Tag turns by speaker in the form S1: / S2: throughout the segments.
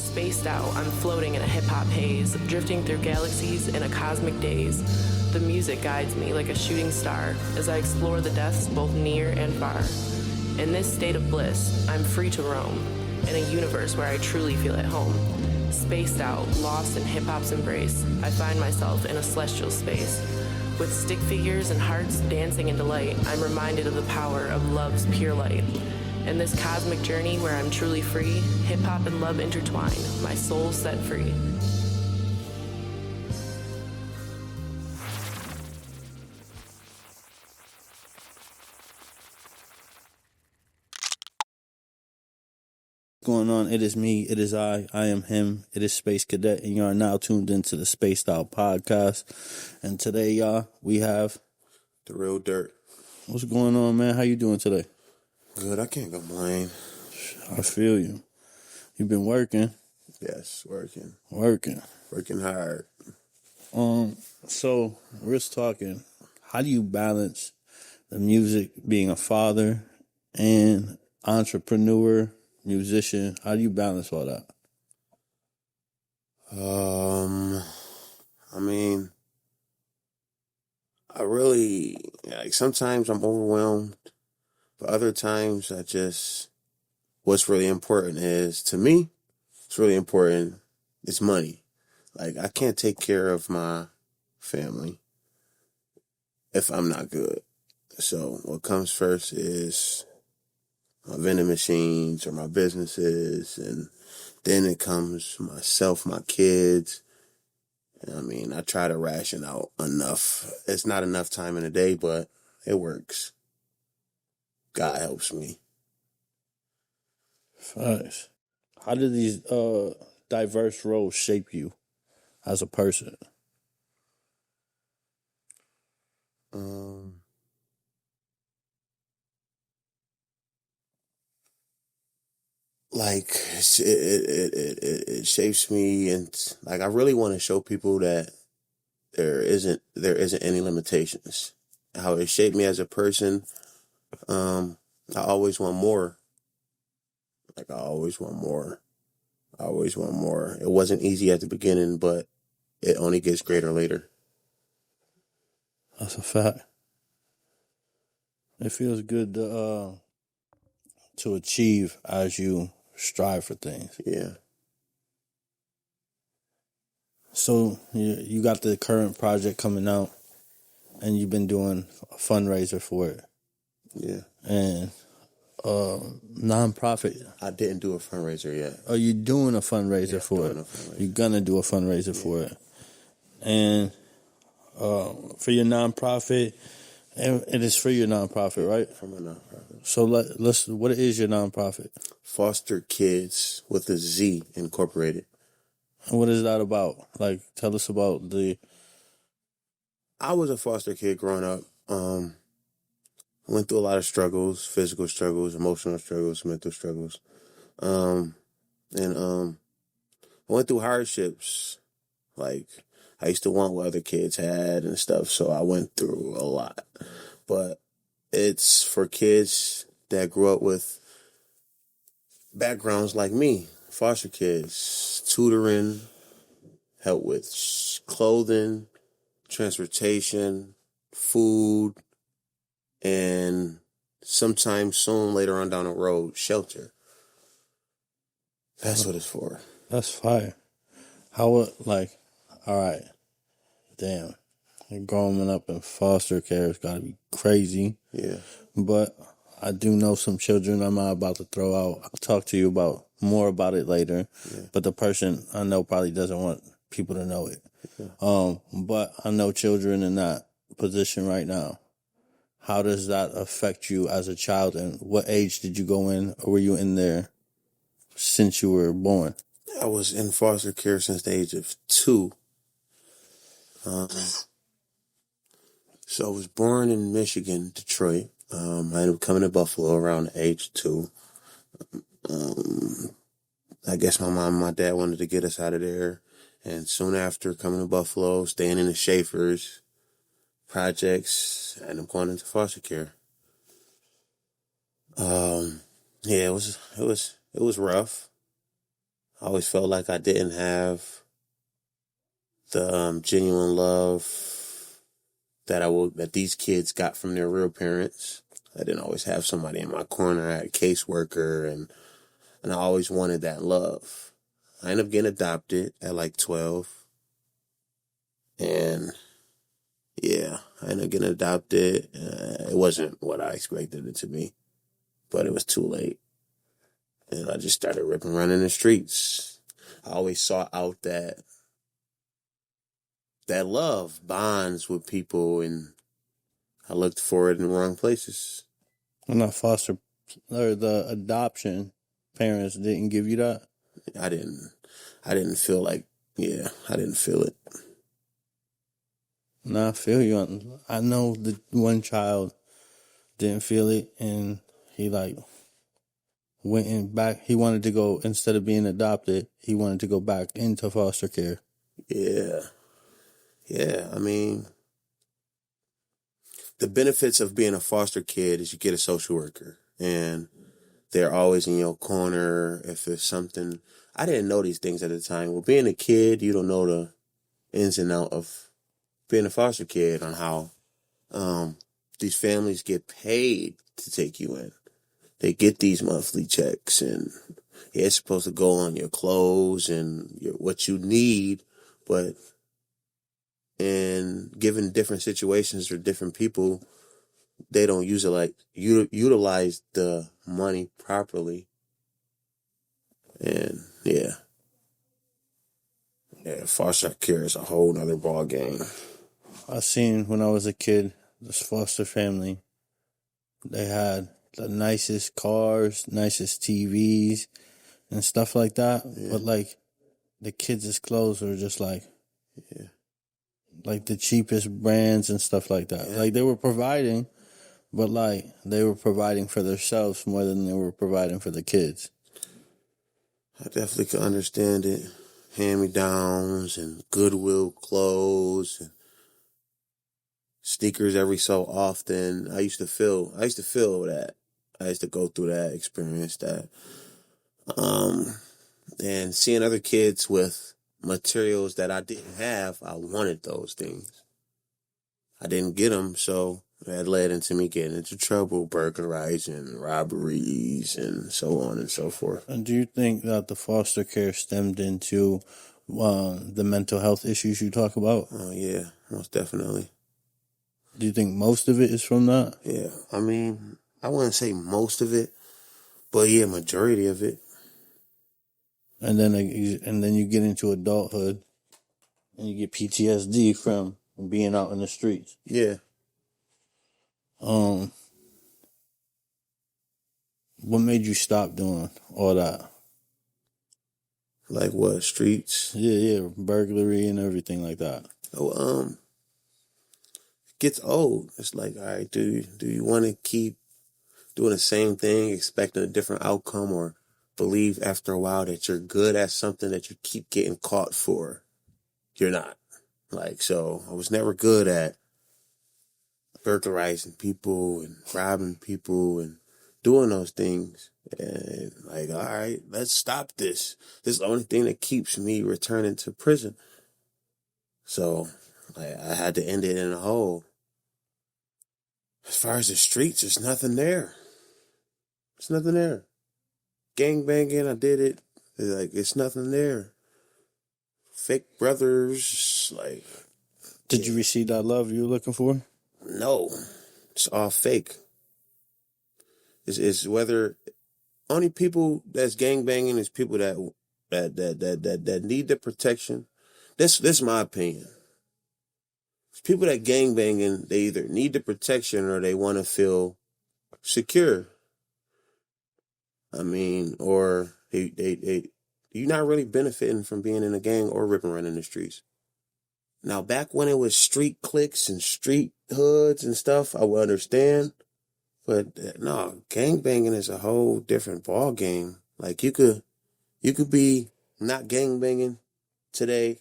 S1: Spaced out, I'm floating in a hip-hop haze, drifting through galaxies in a cosmic daze. The music guides me like a shooting star as I explore the depths both near and far. In this state of bliss, I'm free to roam, in a universe where I truly feel at home. Spaced out, lost in hip-hop's embrace, I find myself in a celestial space. With stick figures and hearts dancing in delight, I'm reminded of the power of love's pure light. In this cosmic journey where I'm truly free, hip-hop and love intertwine, my soul set free.
S2: Going on? It is me, it is I am him, it is Space Cadet, and you are now tuned into the SpacedOut podcast. And today, y'all, we have
S3: The Real Dirt.
S2: What's going on, man? How you doing today?
S3: Good, I can't complain.
S2: I feel you. You've been working.
S3: Yes, working hard.
S2: So we're just talking, how do you balance the music, being a father and entrepreneur, musician? How do you balance all that?
S3: I mean, I really, sometimes I'm overwhelmed, but other times what's really important is, to me, it's really important, it's money. Like, I can't take care of my family if I'm not good. So what comes first is my vending machines or my businesses, and then it comes myself, my kids. I mean, I try to ration out enough. It's not enough time in a day, but it works. God helps me.
S2: Nice. How did these diverse roles shape you as a person?
S3: Like, it shapes me, and like, I really want to show people that there isn't any limitations. How it shaped me as a person. I always want more. Like, I always want more. It wasn't easy at the beginning, but it only gets greater later.
S2: That's a fact. It feels good to achieve as you strive for things.
S3: Yeah.
S2: So you got the current project coming out, and you've been doing a fundraiser for it.
S3: Yeah.
S2: And nonprofit.
S3: I didn't do a fundraiser yet.
S2: Are you doing a fundraiser for it? You're gonna do a fundraiser for it. And for your nonprofit, and it is for your nonprofit, right?
S3: For my nonprofit.
S2: So what is your nonprofit?
S3: Foster Kids with a Z Incorporated.
S2: And what is that about? Like, tell us about
S3: I was a foster kid growing up. I went through a lot of struggles, physical struggles, emotional struggles, mental struggles. I went through hardships. Like, I used to want what other kids had and stuff, so I went through a lot. But it's for kids that grew up with backgrounds like me, foster kids, tutoring, help with clothing, transportation, food, and sometime soon later on down the road, shelter. That's what it's for.
S2: That's fire. All right, damn. Growing up in foster care has got to be crazy.
S3: Yeah.
S2: But I do know some children I'm not about to throw out. I'll talk to you more about it later. Yeah. But the person I know probably doesn't want people to know it. Yeah. But I know children in that position right now. How does that affect you as a child, and what age did you go in, or were you in there since you were born?
S3: I was in foster care since the age of 2. So I was born in Michigan, Detroit. I ended up coming to Buffalo around age 2. I guess my mom and my dad wanted to get us out of there. And soon after coming to Buffalo, staying in the Schaefer's projects, and I'm going into foster care. Yeah, it was rough. I always felt like I didn't have the genuine love that these kids got from their real parents. I didn't always have somebody in my corner. I had a caseworker, and I always wanted that love. I ended up getting adopted at like 12. And yeah, I ended up getting adopted. It wasn't what I expected it to be, but it was too late. And I just started ripping running the streets. I always sought out that love bonds with people, and I looked for it in the wrong places.
S2: When that foster or the adoption parents didn't give you that?
S3: I didn't feel like, I didn't feel it.
S2: No, I feel you. I know the one child didn't feel it, and he went in back. He wanted to go, instead of being adopted, he wanted to go back into foster care.
S3: Yeah. I mean, the benefits of being a foster kid is you get a social worker, and they're always in your corner if there's something. I didn't know these things at the time. Well, being a kid, you don't know the ins and outs of being a foster kid, on how these families get paid to take you in. They get these monthly checks, and it's supposed to go on your clothes and what you need, but in given different situations or different people, they don't utilize the money properly. And foster care is a whole nother ball game.
S2: I seen when I was a kid, this foster family, they had the nicest cars, nicest TVs, and stuff like that. Yeah. But the kids' clothes were just like the cheapest brands and stuff like that. Yeah. They were providing, but they were providing for themselves more than they were providing for the kids.
S3: I definitely could understand it. Hand-me-downs and Goodwill clothes and sneakers every so often. I used to feel that. I used to go through that, experience that. And seeing other kids with materials that I didn't have, I wanted those things. I didn't get them, so that led into me getting into trouble, burglarizing, robberies, and so on and so forth.
S2: And do you think that the foster care stemmed into the mental health issues you talk about?
S3: Oh, yeah, most definitely.
S2: Do you think most of it is from that?
S3: Yeah, I mean, I wouldn't say most of it, but yeah, majority of it.
S2: And then you get into adulthood, and you get PTSD from being out in the streets.
S3: Yeah.
S2: What made you stop doing all that?
S3: Like what? Streets?
S2: Yeah, burglary and everything like that.
S3: Oh, it gets old. It's like, all right, do you want to keep doing the same thing, expecting a different outcome, or believe after a while that you're good at something that you keep getting caught for? You're not. So I was never good at burglarizing people and robbing people and doing those things. And all right, let's stop this. This is the only thing that keeps me returning to prison. So I had to end it in a hole. As far as the streets, there's nothing there. There's nothing there. Gangbanging, I did it. It's nothing there. Fake brothers,
S2: Did you receive that love you were looking for?
S3: No, it's all fake. It's whether only people that's gangbanging is people that need the protection. This my opinion. People that gangbanging, they either need the protection or they want to feel secure. I mean, or you're not really benefiting from being in a gang or ripping around in the streets. Now, back when it was street cliques and street hoods and stuff, I would understand. But no, gangbanging is a whole different ball game. You could be not gangbanging today,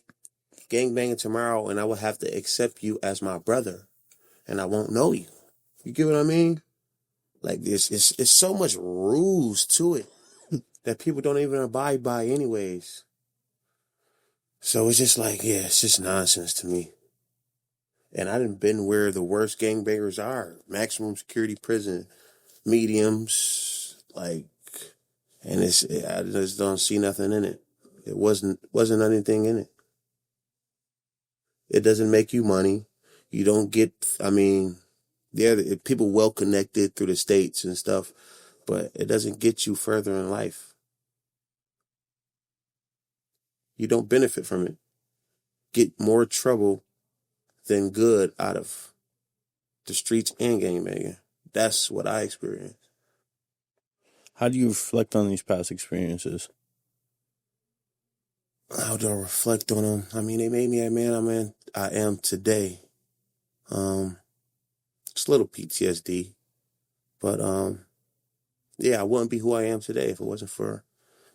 S3: gangbanging tomorrow, and I would have to accept you as my brother, and I won't know you. You get what I mean? It's so much rules to it that people don't even abide by anyways. So it's just like, yeah, it's just nonsense to me. And I done been where the worst gangbangers are. Maximum security prison, mediums, like, and I just don't see nothing in it. It wasn't anything in it. It doesn't make you money. You don't get, I mean, yeah, people well connected through the states and stuff, but it doesn't get you further in life. You don't benefit from it. Get more trouble than good out of the streets and gangbanging. That's what I experienced.
S2: How do you reflect on these past experiences?
S3: How do I reflect on them? I mean, they made me a man I am today. It's a little PTSD, but yeah, I wouldn't be who I am today if it wasn't for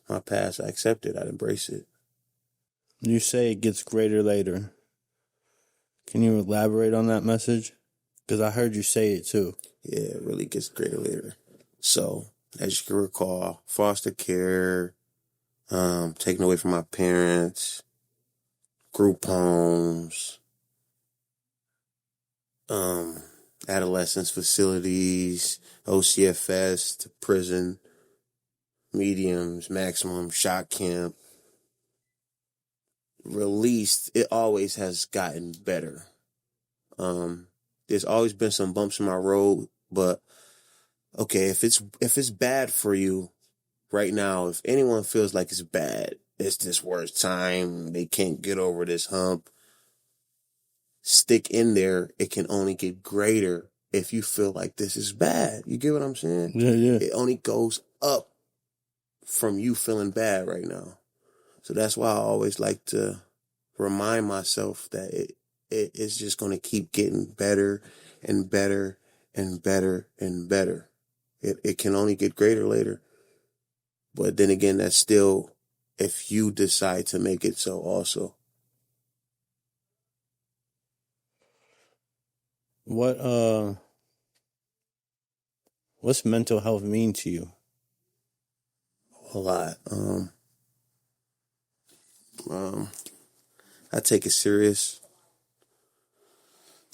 S3: my past. I accept it. I'd embrace it.
S2: You say it gets greater later. Can you elaborate on that message? Because I heard you say it too.
S3: Yeah, it really gets greater later. So, as you can recall, foster care, taken away from my parents, group homes, adolescence facilities, OCFS to prison, mediums, maximum, shock camp. Released, it always has gotten better. There's always been some bumps in my road, but okay, if it's bad for you right now, if anyone feels like it's bad, it's this worst time, they can't get over this hump, stick in there. It can only get greater if you feel like this is bad. You get what I'm saying?
S2: Yeah.
S3: It only goes up from you feeling bad right now. So that's why I always like to remind myself that it's just going to keep getting better and better and better and better. It can only get greater later. But then again, that's still if you decide to make it so also.
S2: What's mental health mean to you?
S3: A lot. I take it serious.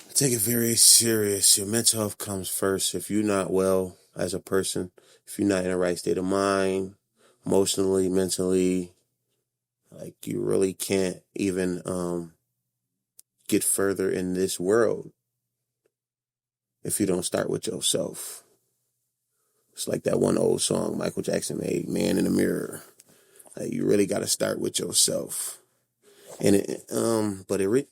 S3: I take it very serious. Your mental health comes first. If you're not well as a person, if you're not in the right state of mind, emotionally, mentally, like you really can't even get further in this world if you don't start with yourself. It's like that one old song Michael Jackson made, Man in the Mirror. Like you really got to start with yourself. And it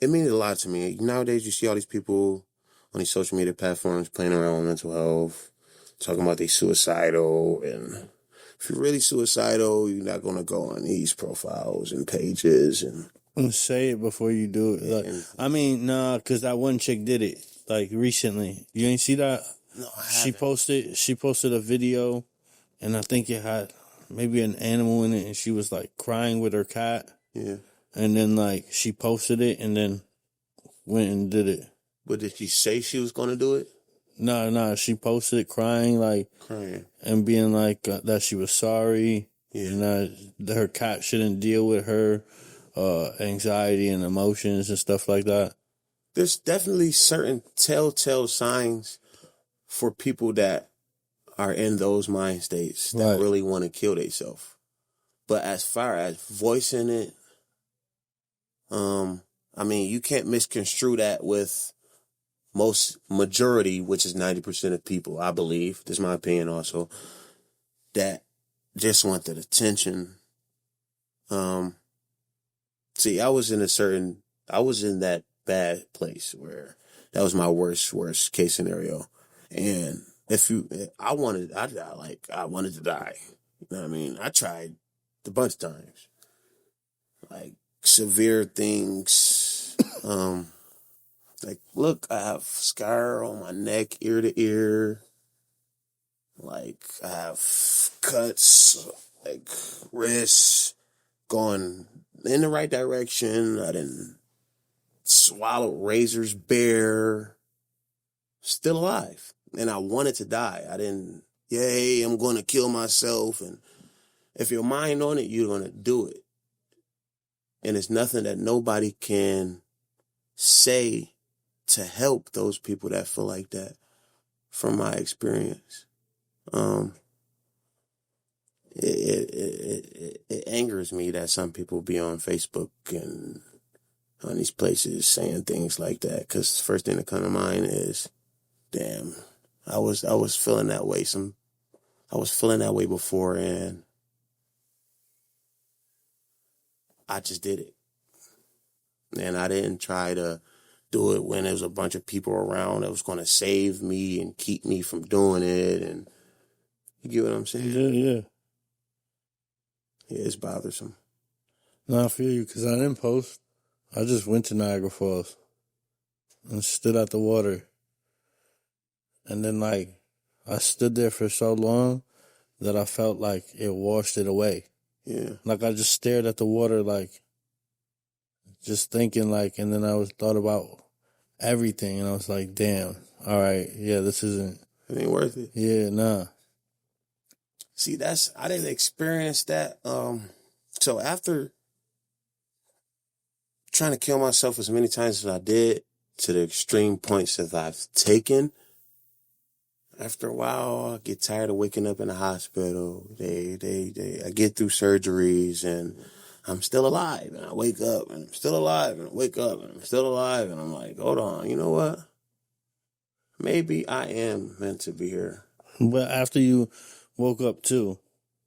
S3: means a lot to me. Nowadays, you see all these people on these social media platforms playing around with mental health, talking about they suicidal. And if you're really suicidal, you're not going to go on these profiles and pages.
S2: And say it before you do it. Like, because that one chick did it, like, recently. You ain't see that?
S3: No, I
S2: haven't. She posted a video, and I think it had maybe an animal in it, and she was, like, crying with her cat.
S3: Yeah.
S2: And then, like, she posted it and then went and did it.
S3: But did she say she was going to do it?
S2: No. She posted it crying, and being like that she was sorry.
S3: Yeah.
S2: And that her cat shouldn't deal with her anxiety and emotions and stuff like that.
S3: There's definitely certain telltale signs for people that are in those mind states that really want to kill themselves. But as far as voicing it, you can't misconstrue that with majority, which is 90% of people, I believe, this is my opinion also, that just want that attention. See, I was in that bad place where that was my worst case scenario. And I wanted to die. You know what I mean? I tried a bunch of times. Like, severe things. Like, look, I have scar on my neck, ear to ear. Like, I have cuts, like, wrists going in the right direction. I didn't swallow razors bare. Still alive. And I wanted to die. I'm going to kill myself. if your mind on it, you're gonna do it. And it's nothing that nobody can say to help those people that feel like that, from my experience. It angers me that some people be on Facebook and on these places saying things like that, because the first thing that comes to mind is, damn, I was feeling that way. I was feeling that way before, and I just did it. And I didn't try to do it when there was a bunch of people around that was going to save me and keep me from doing it. And you get what I'm saying?
S2: Yeah.
S3: Yeah, it's bothersome.
S2: No, I feel you, because I didn't post. I just went to Niagara Falls and stood at the water. And then, like, I stood there for so long that I felt like it washed it away.
S3: Yeah.
S2: Like, I just stared at the water, like, just thinking, like, and then thought about everything. And I was like, damn, all right, yeah, this isn't.
S3: It ain't worth it.
S2: Yeah, nah.
S3: See, I didn't experience that. So after trying to kill myself as many times as I did, to the extreme points that I've taken, after a while, I get tired of waking up in the hospital. I get through surgeries and I'm still alive. And I wake up and I'm still alive. And I wake up and I'm still alive. And I'm like, hold on, you know what? Maybe I am meant to be here.
S2: But after you woke up too,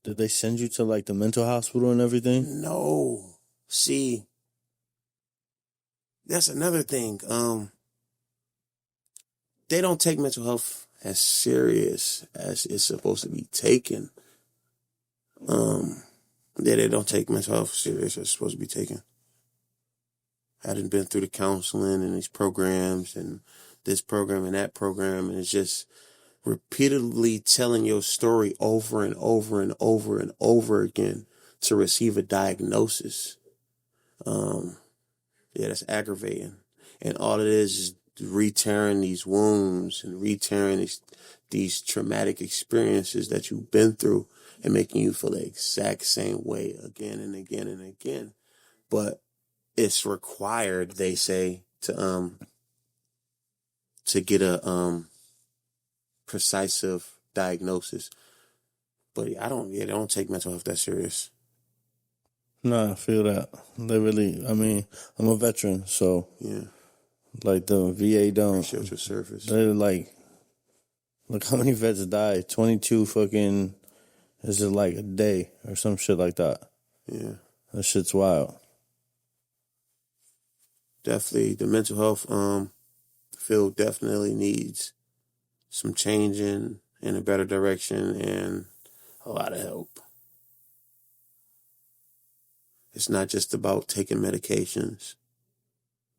S2: did they send you to like the mental hospital and everything?
S3: No. See, that's another thing. They don't take mental health as serious as it's supposed to be taken. They don't take mental health serious as it's supposed to be taken. I hadn't been through the counseling and these programs and this program and that program, and it's just repeatedly telling your story over and over and over and over again to receive a diagnosis. Yeah, that's aggravating. And all it is re-tearing these wounds and re-tearing these traumatic experiences that you've been through and making you feel the exact same way again and again and again. But it's required, they say, to get a precise diagnosis. But they don't take mental health that serious.
S2: No, I feel that. They really, I mean, I'm a veteran, so
S3: Yeah.
S2: like the VA don't.
S3: Appreciate your service.
S2: They're like, look how many vets died. 22 fucking, is it like a day or some shit like that?
S3: Yeah.
S2: That shit's wild.
S3: Definitely, the mental health field definitely needs some changing in a better direction and a lot of help. It's not just about taking medications.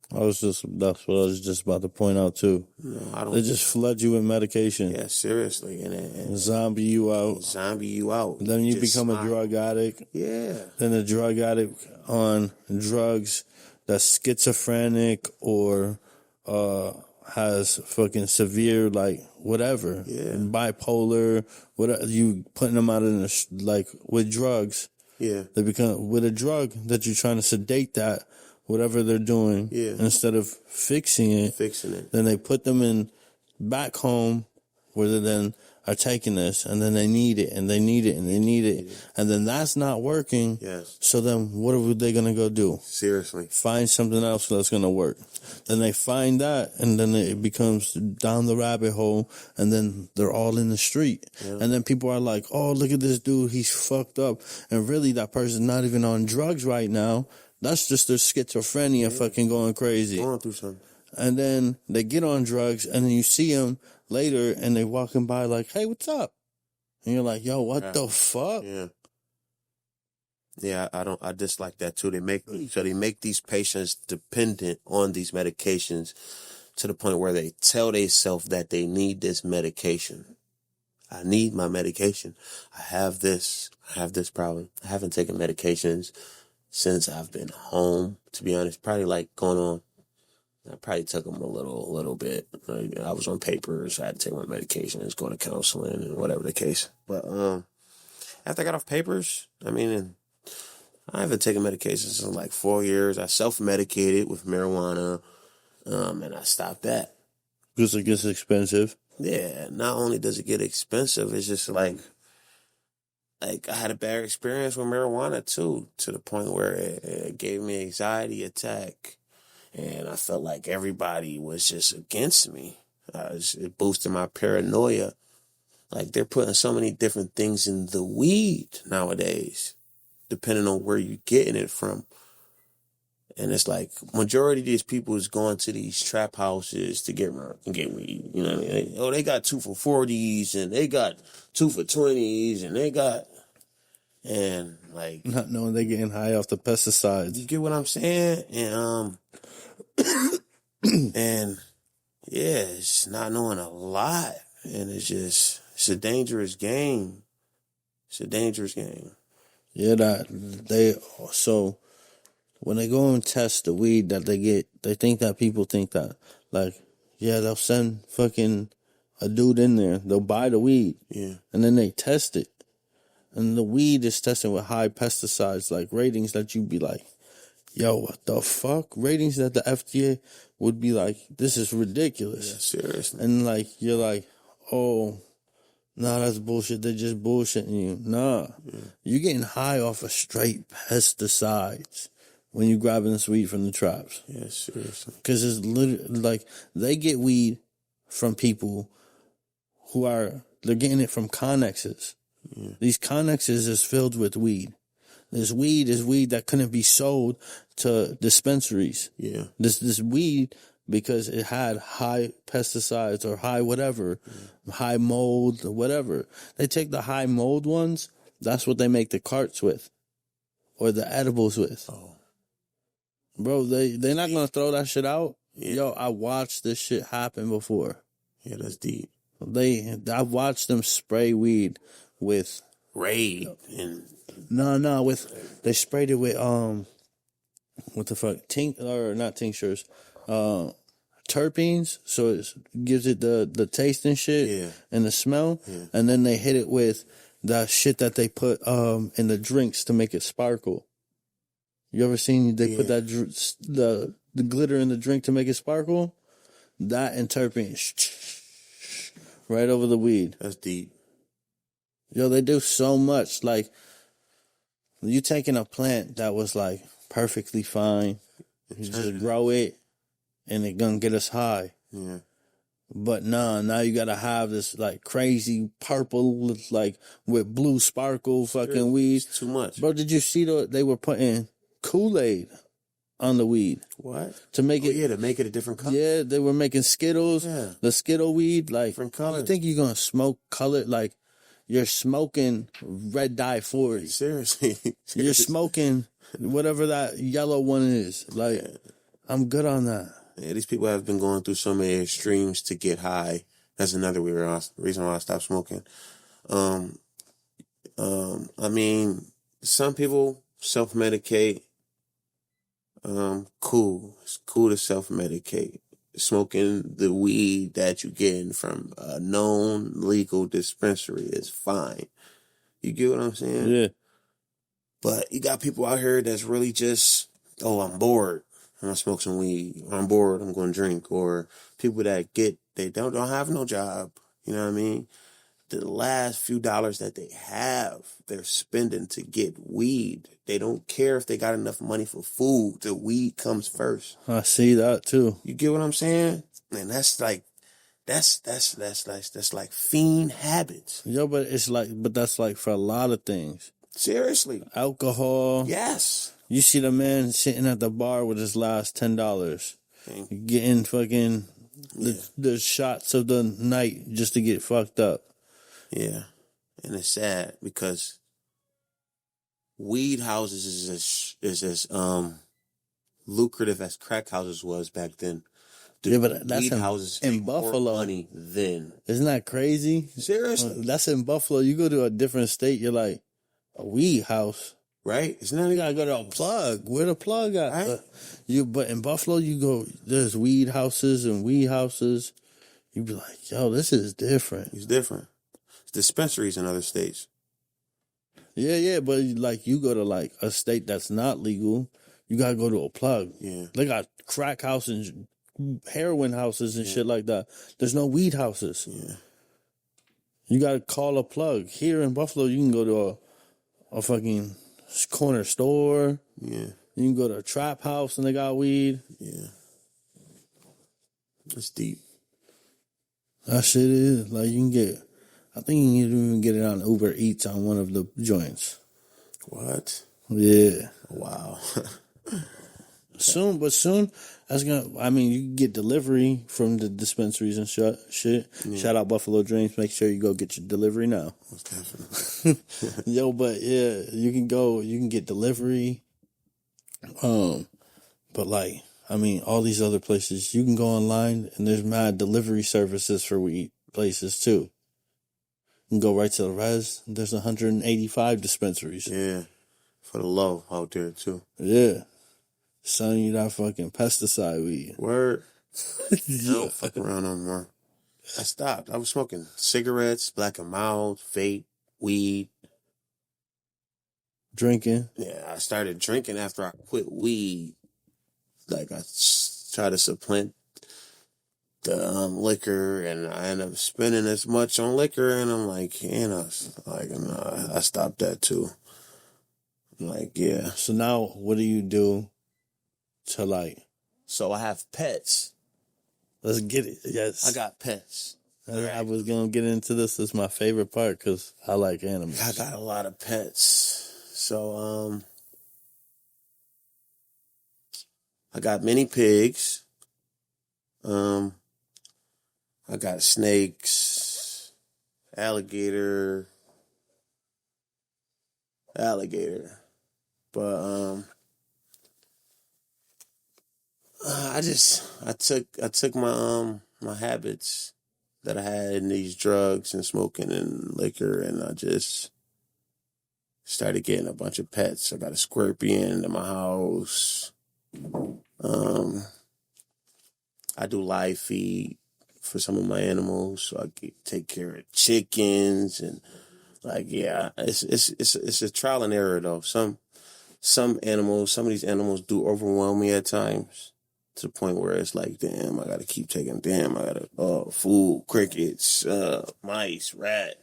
S2: That's what I was just about to point out too.
S3: No, I don't.
S2: They just flood you with medication.
S3: Yeah, seriously. And
S2: zombie you out.
S3: Zombie you out.
S2: Then you become a drug addict.
S3: Yeah.
S2: Then a drug addict on drugs that's schizophrenic or has fucking severe, like, whatever.
S3: Yeah.
S2: Bipolar, whatever. You putting them out in like, with drugs.
S3: Yeah.
S2: They become, with a drug that you're trying to sedate that, whatever they're doing.
S3: Yeah.
S2: Instead of fixing it. Then they put them in back home where they then are taking this, and then they need it, and they need it, and they need it. And then that's not working.
S3: Yes.
S2: So then what are they going to go do?
S3: Seriously.
S2: Find something else that's going to work. Then they find that, and then it becomes down the rabbit hole, and then they're all in the street. Yeah. And then people are like, oh, look at this dude, he's fucked up. And really, that person's not even on drugs right now. That's just their schizophrenia fucking going crazy.
S3: Going through something. And
S2: then they get on drugs, and then you see them later, and they walking by like, hey, what's up? And you're like, yo, what the fuck?
S3: Yeah. Yeah, I dislike that too. They make these patients dependent on these medications to the point where they tell themselves that they need this medication. I need my medication. I have this problem. I haven't taken medications since I've been home, to be honest. Probably like going on, I probably took them a little bit. I was on papers. I had to take my medications, go to counseling, and whatever the case. But after I got off papers, I mean, I haven't taken medications in like 4 years. I self-medicated with marijuana, and I stopped that.
S2: Because it gets expensive.
S3: Yeah, not only does it get expensive, it's just like I had a bad experience with marijuana too, to the point where it gave me an anxiety attack, and I felt like everybody was just against me. It boosted my paranoia. Like, they're putting so many different things in the weed nowadays, depending on where you're getting it from. And it's like, majority of these people is going to these trap houses to get weed. You know what I mean? Oh, they got 2 for 40s, and they got 2 for 20s, and they got, and like,
S2: Not knowing they're getting high off the pesticides.
S3: you get what I'm saying? And and yeah, it's not knowing a lot, and it's a dangerous game. It's a dangerous game.
S2: Yeah, so when they go and test the weed that they get, they think people think that, like, yeah, they'll send fucking a dude in there, they'll buy the weed,
S3: Yeah.
S2: and then they test it. And the weed is tested with high pesticides, like ratings that you'd be like, yo, what the fuck? Ratings that the FDA would be like, this is ridiculous.
S3: Yeah, seriously.
S2: And like, you're like, oh, nah, that's bullshit. They're just bullshitting you. Nah. Yeah. You're getting high off of straight pesticides when you're grabbing this weed from the traps.
S3: Yeah, seriously.
S2: Because it's literally like, they get weed from people they're getting it from connexes. Yeah. These connexes is filled with weed. This weed is weed that couldn't be sold to dispensaries.
S3: Yeah.
S2: This weed, because it had high pesticides or high whatever, high mold or whatever. They take the high mold ones, that's what they make the carts with. Or the edibles with.
S3: Oh.
S2: Bro, they're not going to throw that shit out.
S3: Yeah.
S2: Yo, I watched this shit happen before.
S3: Yeah, that's deep.
S2: I watched them spray weed with
S3: Raid and
S2: they sprayed it with what the fuck, not tinctures, terpenes, so it gives it the taste and shit, and the smell, and then they hit it with the shit that they put in the drinks to make it sparkle. You ever seen they put that the glitter in the drink to make it sparkle? That and terpenes right over the weed.
S3: That's deep.
S2: Yo, they do so much. Like, you taking a plant that was like perfectly fine, you just grow it, and it gonna get us high.
S3: Yeah.
S2: But now you gotta have this like crazy purple, like with blue sparkle fucking weed.
S3: It's too much.
S2: Bro, did you see they were putting Kool-Aid on the weed?
S3: What?
S2: To make it?
S3: Yeah, to make it a different color.
S2: Yeah, they were making Skittles.
S3: Yeah.
S2: The Skittle weed, like,
S3: different colors.
S2: You think you're gonna smoke color like? You're smoking red dye 40.
S3: Seriously.
S2: You're smoking whatever that yellow one is. Like, I'm good on that.
S3: Yeah, these people have been going through so many extremes to get high. That's another reason why I stopped smoking. I mean, some people self-medicate. Cool. It's cool to self-medicate. Smoking the weed that you're getting from a known legal dispensary is fine. You get what I'm saying?
S2: Yeah.
S3: But you got people out here that's really just, I'm bored. I'm gonna smoke some weed. I'm bored. I'm gonna drink. Or people that they don't have no job. You know what I mean? The last few dollars that they have, they're spending to get weed. They don't care if they got enough money for food. The weed comes first.
S2: I see that too.
S3: You get what I'm saying? And that's like fiend habits.
S2: Yo, but that's like for a lot of things.
S3: Seriously.
S2: Alcohol.
S3: Yes.
S2: You see the man sitting at the bar with his last $10, getting fucking the shots of the night just to get fucked up.
S3: Yeah. And it's sad because weed houses is as lucrative as crack houses was back then.
S2: But that's
S3: weed houses
S2: in Buffalo.
S3: Money then.
S2: Isn't that crazy?
S3: Seriously.
S2: That's in Buffalo. You go to a different state, you're like, a weed house.
S3: Right? It's not
S2: You gotta go to a plug. Where the plug at?
S3: Right?
S2: But in Buffalo, you go, there's weed houses and weed houses. You be like, yo, this is different.
S3: It's different. It's dispensaries in other states.
S2: Yeah, but like you go to like a state that's not legal, you gotta go to a plug.
S3: Yeah.
S2: They got crack houses, heroin houses, and shit like that. There's no weed houses.
S3: Yeah.
S2: You gotta call a plug. Here in Buffalo, you can go to a fucking corner store.
S3: Yeah.
S2: You can go to a trap house and they got weed.
S3: Yeah. It's deep.
S2: That shit is like you can get. I think you can even get it on Uber Eats on one of the joints.
S3: What?
S2: Yeah.
S3: Wow.
S2: Soon, that's gonna. I mean, you can get delivery from the dispensaries and shit.
S3: Yeah.
S2: Shout out Buffalo Dreams. Make sure you go get your delivery now.
S3: Most definitely.
S2: Yo, but yeah, you can go. You can get delivery. But like, I mean, all these other places you can go online and there's mad delivery services for weed places too. You can go right to the res. There's 185 dispensaries.
S3: Yeah. For the low out there too.
S2: Yeah. Selling you that fucking pesticide weed.
S3: Word.
S2: Yeah.
S3: I don't fuck around no more. I stopped. I was smoking cigarettes, Black and Mild, vape, weed.
S2: Drinking.
S3: Yeah, I started drinking after I quit weed. Like I tried to supplant the liquor, and I ended up spending as much on liquor, and I'm like, nah, I stopped that too. I'm like, yeah.
S2: So now, what do you do to like?
S3: So I have pets.
S2: Let's get it. Yes,
S3: I got pets.
S2: I was gonna get into this. This is my favorite part because I like animals.
S3: I got a lot of pets. So I got many pigs. I got snakes, alligator. But I took my my habits that I had in these drugs and smoking and liquor, and I just started getting a bunch of pets. I got a scorpion in my house. I do live feed for some of my animals, so I take care of chickens and like, yeah, it's a trial and error though. Some of these animals do overwhelm me at times to the point where it's like, damn, I gotta keep taking, I gotta, food, crickets, mice, rat,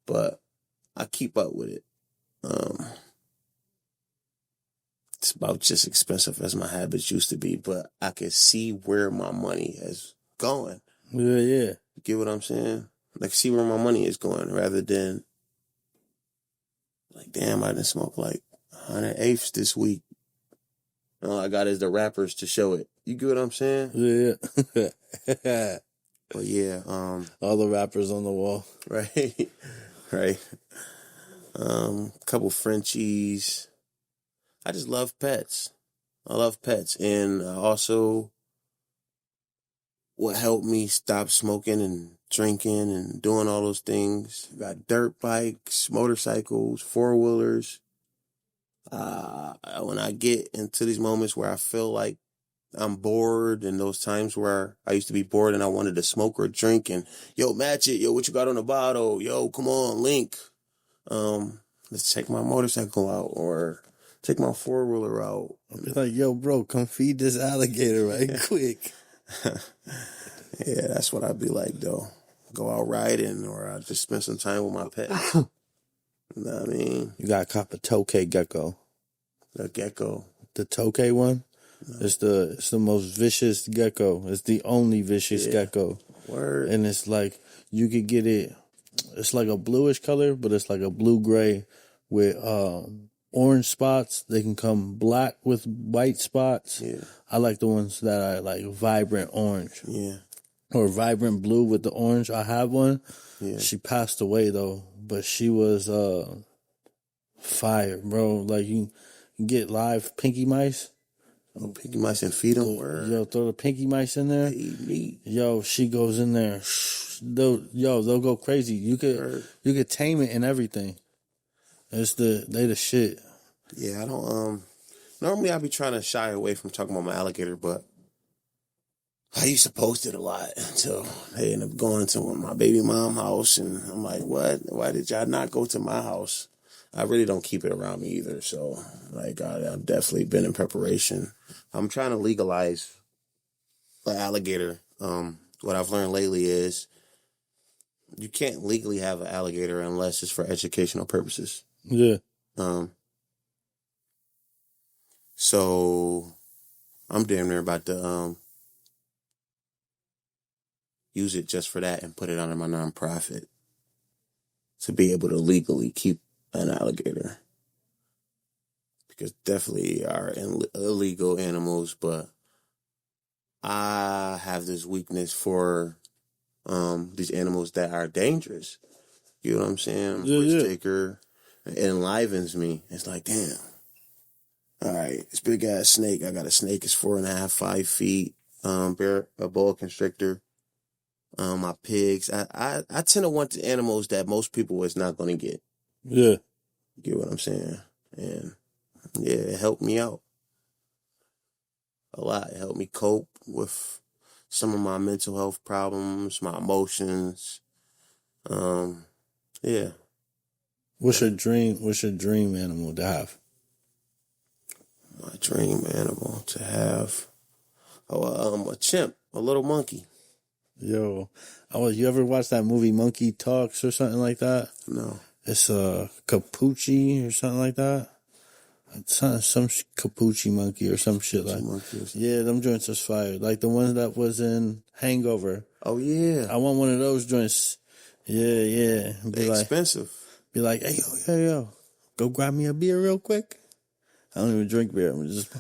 S3: but I keep up with it. It's about just expensive as my habits used to be, but I can see where my money is going.
S2: Yeah.
S3: You get what I'm saying? I can see where my money is going rather than like, damn, I didn't smoke like 108s this week. All I got is the wrappers to show it. You get what I'm saying?
S2: Yeah.
S3: But yeah,
S2: all the rappers on the wall.
S3: Right. Right. Couple Frenchies. I just love pets. I love pets. And also what helped me stop smoking and drinking and doing all those things. Got dirt bikes, motorcycles, four-wheelers. When I get into these moments where I feel like I'm bored, and those times where I used to be bored and I wanted to smoke or drink, and yo, match it, yo, what you got on the bottle? Yo, come on, link. Let's take my motorcycle out or take my four-wheeler out.
S2: I'll be like, yo, bro, come feed this alligator right quick.
S3: Yeah, that's what I'd be like, though. Go out riding, or I just spend some time with my pets. You know what I mean?
S2: You got to cop a tokay gecko.
S3: The gecko.
S2: The tokay one? No. It's the most vicious gecko. It's the only vicious gecko.
S3: Word.
S2: And it's like, you could get it, it's like a bluish color, but it's like a blue-gray with orange spots. They can come black with white spots.
S3: Yeah.
S2: I like the ones that are like vibrant orange.
S3: Yeah.
S2: Or vibrant blue with the orange. I have one.
S3: Yeah.
S2: She passed away though, but she was fire, bro. Like you get live pinky mice.
S3: Oh, pinky mice and feed them.
S2: Yo, throw the pinky mice in there.
S3: They eat meat.
S2: Yo, she goes in there. They'll go crazy. You could tame it and everything. They the shit.
S3: Yeah, I don't. Normally I be trying to shy away from talking about my alligator, but I used to post it a lot until they end up going to my baby mom house, and I'm like, what? Why did y'all not go to my house? I really don't keep it around me either. So, like, I've definitely been in preparation. I'm trying to legalize an alligator. What I've learned lately is you can't legally have an alligator unless it's for educational purposes.
S2: Yeah.
S3: So I'm damn near about to use it just for that and put it under my nonprofit to be able to legally keep an alligator. Because definitely are illegal animals, but I have this weakness for these animals that are dangerous. You know what I'm saying? I'm a risk taker. It enlivens me. It's like, damn. All right, this big ass snake. I got a snake. It's 4.5, 5 feet. A boa constrictor. My pigs. I tend to want the animals that most people is not going to get.
S2: Yeah.
S3: You get what I'm saying? And yeah, it helped me out a lot. It helped me cope with some of my mental health problems, my emotions. Yeah.
S2: What's your dream animal to have?
S3: My dream animal to have. A chimp, a little monkey.
S2: Yo, you ever watch that movie Monkey Talks or something like that?
S3: No.
S2: It's a Capucci or something like that. It's some Capucci monkey or some shit like. Yeah, them joints is fire. Like the one that was in Hangover.
S3: Oh yeah.
S2: I want one of those joints. Yeah.
S3: They're expensive.
S2: Be like, hey yo, go grab me a beer real quick. I don't even drink beer. I'm just.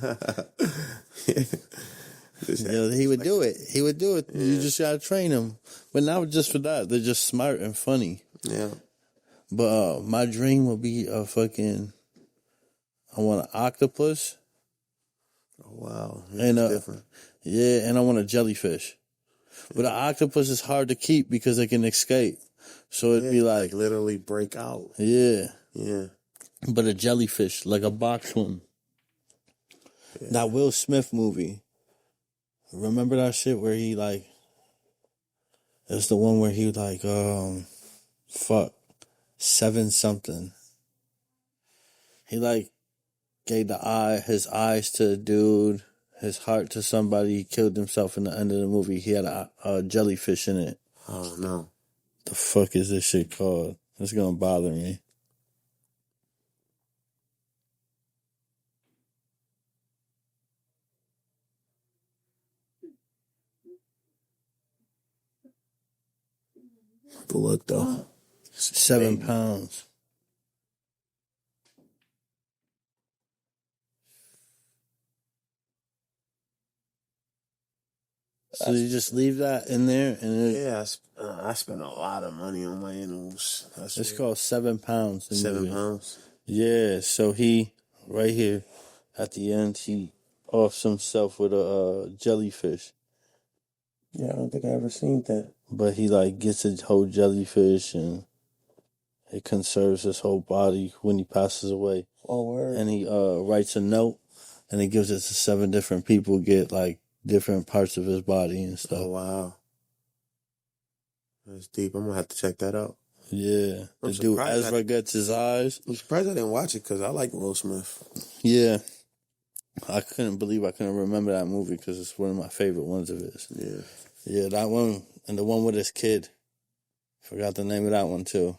S2: He would do it. Yeah. You just gotta train him. But not just for that. They're just smart and funny.
S3: Yeah.
S2: But my dream would be I want an octopus.
S3: Oh, wow.
S2: That's
S3: different.
S2: Yeah, and I want a jellyfish. But an octopus is hard to keep because they can escape. So it'd be like
S3: literally break out.
S2: Yeah.
S3: Yeah.
S2: But a jellyfish, like a box one. Yeah. That Will Smith movie. Remember that shit where he like it's the one where he like 7 something. He like gave his eyes to a dude, his heart to somebody. He killed himself in the end of the movie. He had a jellyfish in it.
S3: Oh no.
S2: The fuck is this shit called? It's gonna bother me.
S3: But look though.
S2: 7 pounds. So you just leave that in there, and
S3: I spend a lot of money on my animals.
S2: It's called 7 pounds.
S3: 7 pounds.
S2: Yeah. So he right here at the end, he offs himself with a jellyfish.
S3: Yeah, I don't think I ever seen that.
S2: But he like gets a whole jellyfish, and it conserves his whole body when he passes away.
S3: Oh, word.
S2: And he writes a note, and he gives it to 7 different people, get like different parts of his body and stuff.
S3: Oh, wow. That's deep. I'm going to have to check that out.
S2: Yeah. The dude Ezra gets his eyes.
S3: I'm surprised I didn't watch it because I like Will Smith.
S2: Yeah. I couldn't believe I couldn't remember that movie because it's one of my favorite ones of his.
S3: Yeah.
S2: Yeah, that one. And the one with his kid. Forgot the name of that one too.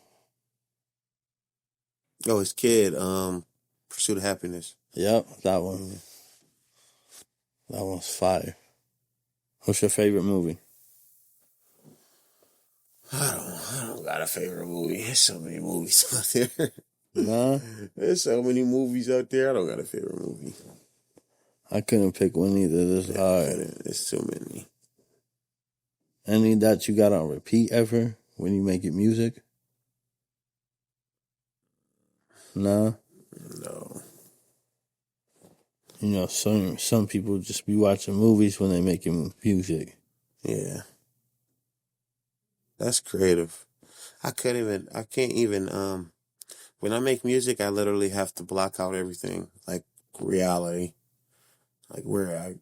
S3: Oh, his kid, Pursuit of Happiness.
S2: Yep, that one. Mm-hmm. That one's fire. What's your favorite movie?
S3: I don't got a favorite movie. There's so many movies out there.
S2: Nah?
S3: There's so many movies out there. I don't got a favorite movie.
S2: I couldn't pick one either. This is hard.
S3: There's too many.
S2: Any that you got on repeat ever when you make it music? Nah?
S3: No.
S2: You know, some people just be watching movies when they making music.
S3: Yeah. That's creative. I can't even, when I make music, I literally have to block out everything, like reality. Like where I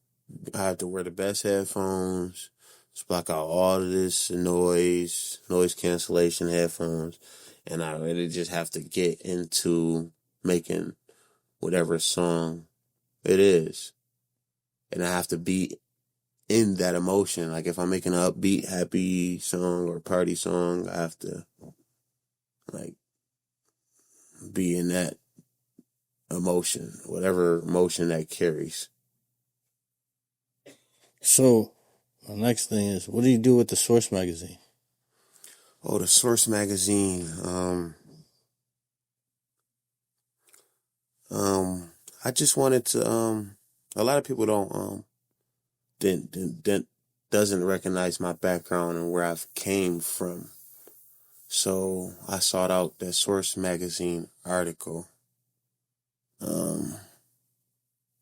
S3: have to wear the best headphones, just block out all of this noise cancellation headphones, And I really just have to get into making whatever song it is. And I have to be in that emotion. Like if I'm making an upbeat, happy song or party song, I have to like be in that emotion, whatever emotion that carries.
S2: So, my next thing is, what do you do with the Source magazine?
S3: Oh, the Source magazine. I just wanted to. A lot of people doesn't recognize my background and where I've came from. So I sought out that Source magazine article,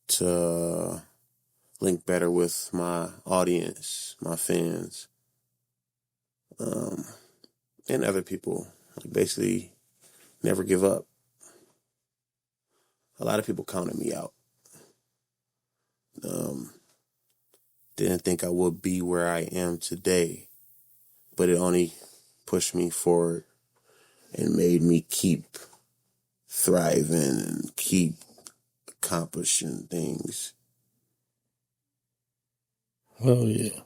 S3: to link better with my audience, my fans, and other people. Like basically, never give up. A lot of people counted me out. Didn't think I would be where I am today, but it only pushed me forward and made me keep thriving and keep accomplishing things.
S2: Oh, yeah.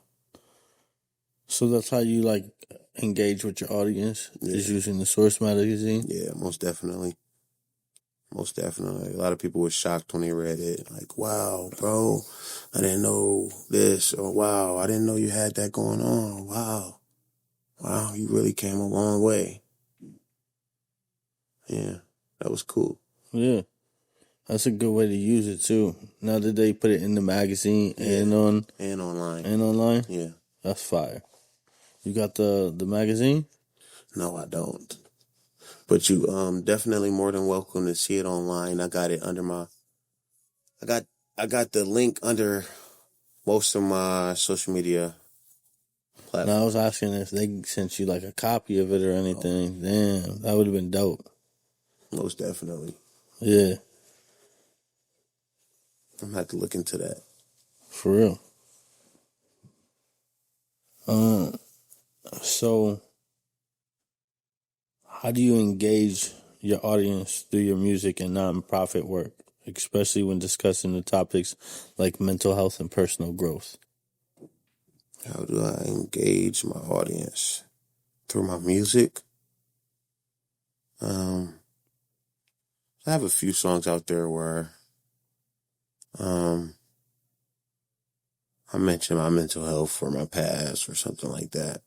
S2: So that's how you, like, engage with your audience, is using the Source magazine?
S3: Yeah, most definitely. Most definitely. A lot of people were shocked when they read it. Like, wow, bro, I didn't know this. Or, wow, I didn't know you had that going on. Wow. Wow, you really came a long way. Yeah, that was cool.
S2: Yeah. That's a good way to use it, too. Now that they put it in the magazine and
S3: online.
S2: And online?
S3: Yeah.
S2: That's fire. You got the magazine?
S3: No, I don't. But you definitely more than welcome to see it online. I got it under my I got the link under most of my social media platforms.
S2: Now I was asking if they sent you like a copy of it or anything. Damn, that would have been dope.
S3: Most definitely.
S2: Yeah.
S3: I'm gonna have to look into that.
S2: For real. So how do you engage your audience through your music and nonprofit work, especially when discussing the topics like mental health and personal growth?
S3: How do I engage my audience? Through my music? I have a few songs out there where I mention my mental health or my past or something like that.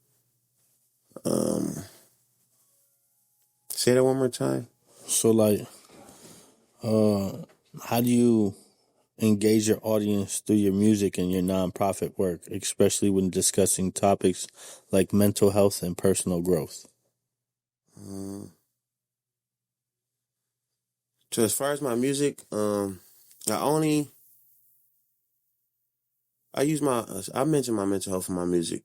S3: Say that one more time.
S2: So like, how do you engage your audience through your music and your nonprofit work, especially when discussing topics like mental health and personal growth?
S3: So as far as my music, I mention my mental health in my music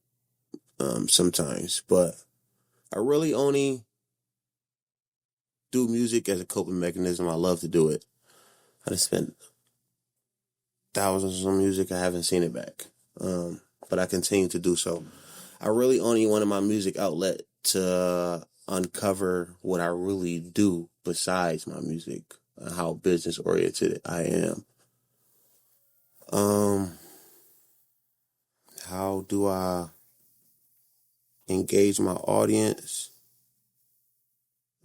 S3: sometimes, but I really only do music as a coping mechanism. I love to do it. I just spent thousands on music. I haven't seen it back, but I continue to do so. I really only wanted my music outlet to uncover what I really do besides my music, how business oriented I am. How do I engage my audience?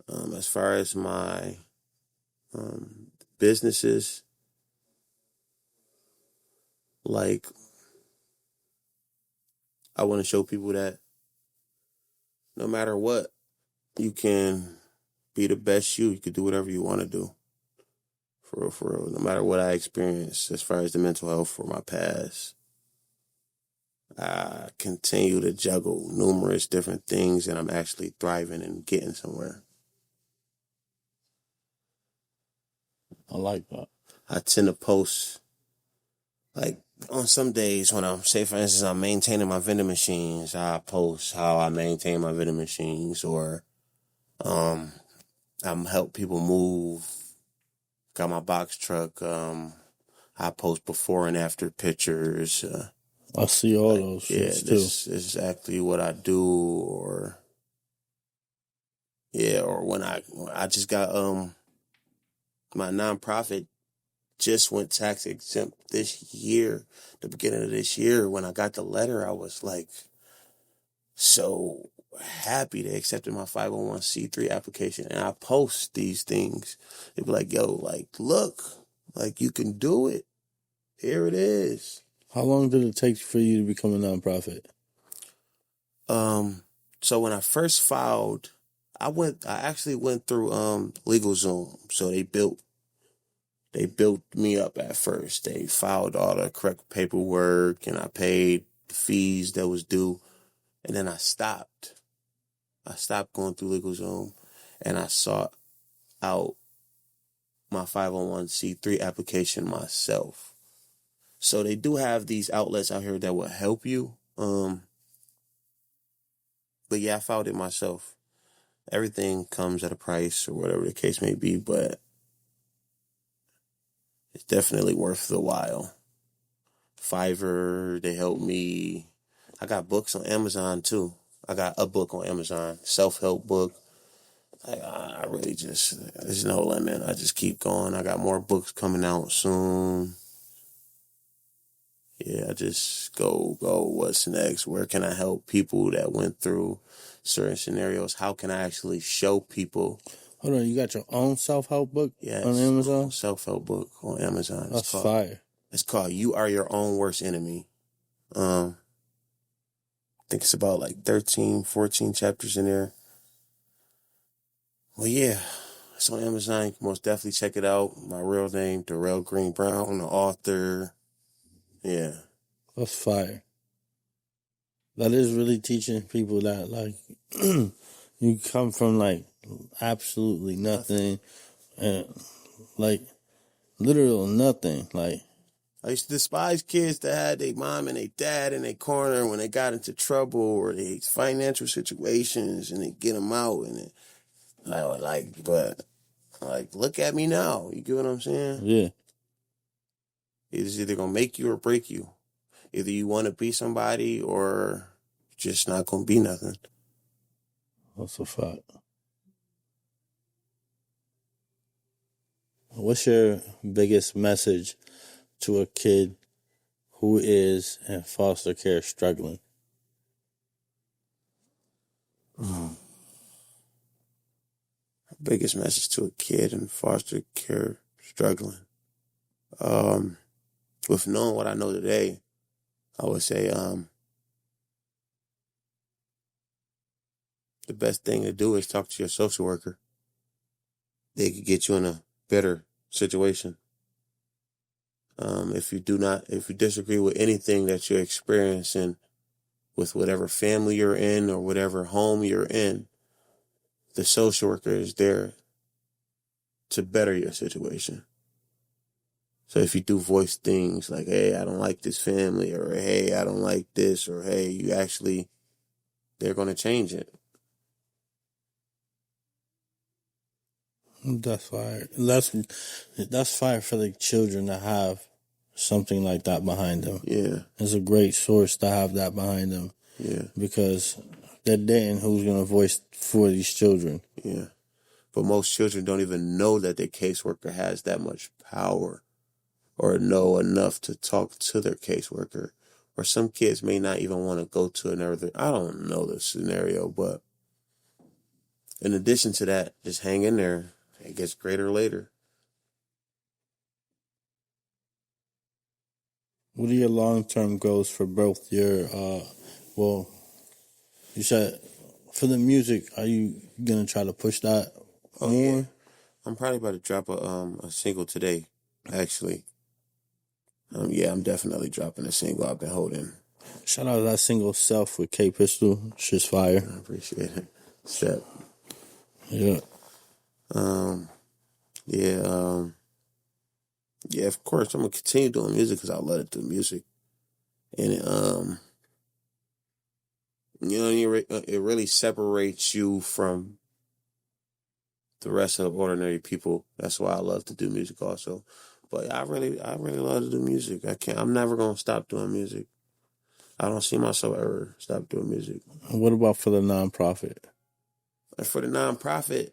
S3: As far as my businesses, like I want to show people that no matter what, you can be the best you. You can do whatever you want to do. For real, for real. No matter what I experience as far as the mental health for my past, I continue to juggle numerous different things and I'm actually thriving and getting somewhere.
S2: I like that.
S3: I tend to post, like, on some days when say for instance, I'm maintaining my vending machines, I post how I maintain my vending machines, or I'm help people move, got my box truck, I post before and after pictures.
S2: I see all those shits too.
S3: This is exactly what I do, or, Yeah, or when I just got my nonprofit just went tax exempt this year, the beginning of this year. When I got the letter, I was like so happy they accepted my 501c3 application. And I post these things. They be like, yo, like, look, like you can do it. Here it is.
S2: How long did it take for you to become a nonprofit?
S3: So when I first filed, I actually went through LegalZoom. So they built me up at first. They filed all the correct paperwork and I paid the fees that was due. And then I stopped. I stopped going through LegalZoom and I sought out my 501c3 application myself. So they do have these outlets out here that will help you. But yeah, I filed it myself. Everything comes at a price or whatever the case may be, but it's definitely worth the while. Fiverr, they helped me. I got books on Amazon too. I got a book on Amazon, self-help book. I really just, there's no limit. I just keep going. I got more books coming out soon. Yeah, I just go, what's next? Where can I help people that went through certain scenarios? How can I actually show people?
S2: Hold on, you got your own self-help book on
S3: Yes,
S2: Amazon?
S3: self-help book on Amazon.
S2: That's fire.
S3: It's called You Are Your Own Worst Enemy. I think it's about like 13, 14 chapters in there. Well, yeah, it's on Amazon. You can most definitely check it out. My real name, Darrell Green Brown, the author. Yeah.
S2: That's fire. That is really teaching people that, like, you come from, like, absolutely nothing. And, like, literal nothing. Like,
S3: I used to despise kids that had their mom and their dad in their corner when they got into trouble or they financial situations and they get them out. And look at me now. You get what I'm saying?
S2: yeah.
S3: It's either going to make you or break you. Either you want to be somebody or just not going to be nothing.
S2: That's a fact. What's your biggest message to a kid who is in foster care struggling?
S3: Biggest message to a kid in foster care struggling. With knowing what I know today, I would say the best thing to do is talk to your social worker. They could get you in a better situation. If you disagree with anything that you're experiencing with whatever family you're in or whatever home you're in, the social worker is there to better your situation. So if you do voice things like, hey, I don't like this family, or hey, I don't like this, or hey, they're going to change it.
S2: That's fire. That's fire for the children to have something like that behind them.
S3: Yeah.
S2: It's a great source to have that behind them.
S3: Yeah.
S2: Because they're dating who's going to voice for these children.
S3: Yeah. But most children don't even know that their caseworker has that much power or know enough to talk to their caseworker. Or some kids may not even want to go to another. I don't know the scenario, but in addition to that, just hang in there. It gets greater later.
S2: What are your long-term goals for both your, you said for the music, are you going to try to push that more?
S3: Yeah. I'm probably about to drop a single today, actually. I'm definitely dropping a single I've been holding.
S2: Shout out to that single Self with K Pistol. Shit's fire.
S3: I appreciate it. Step.
S2: Yeah.
S3: Yeah, of course, I'm going to continue doing music because I love to do music. And, it really separates you from the rest of ordinary people. That's why I love to do music also. But I really love to do music. I'm never going to stop doing music. I don't see myself ever stop doing music.
S2: What about for the nonprofit?
S3: And for the nonprofit,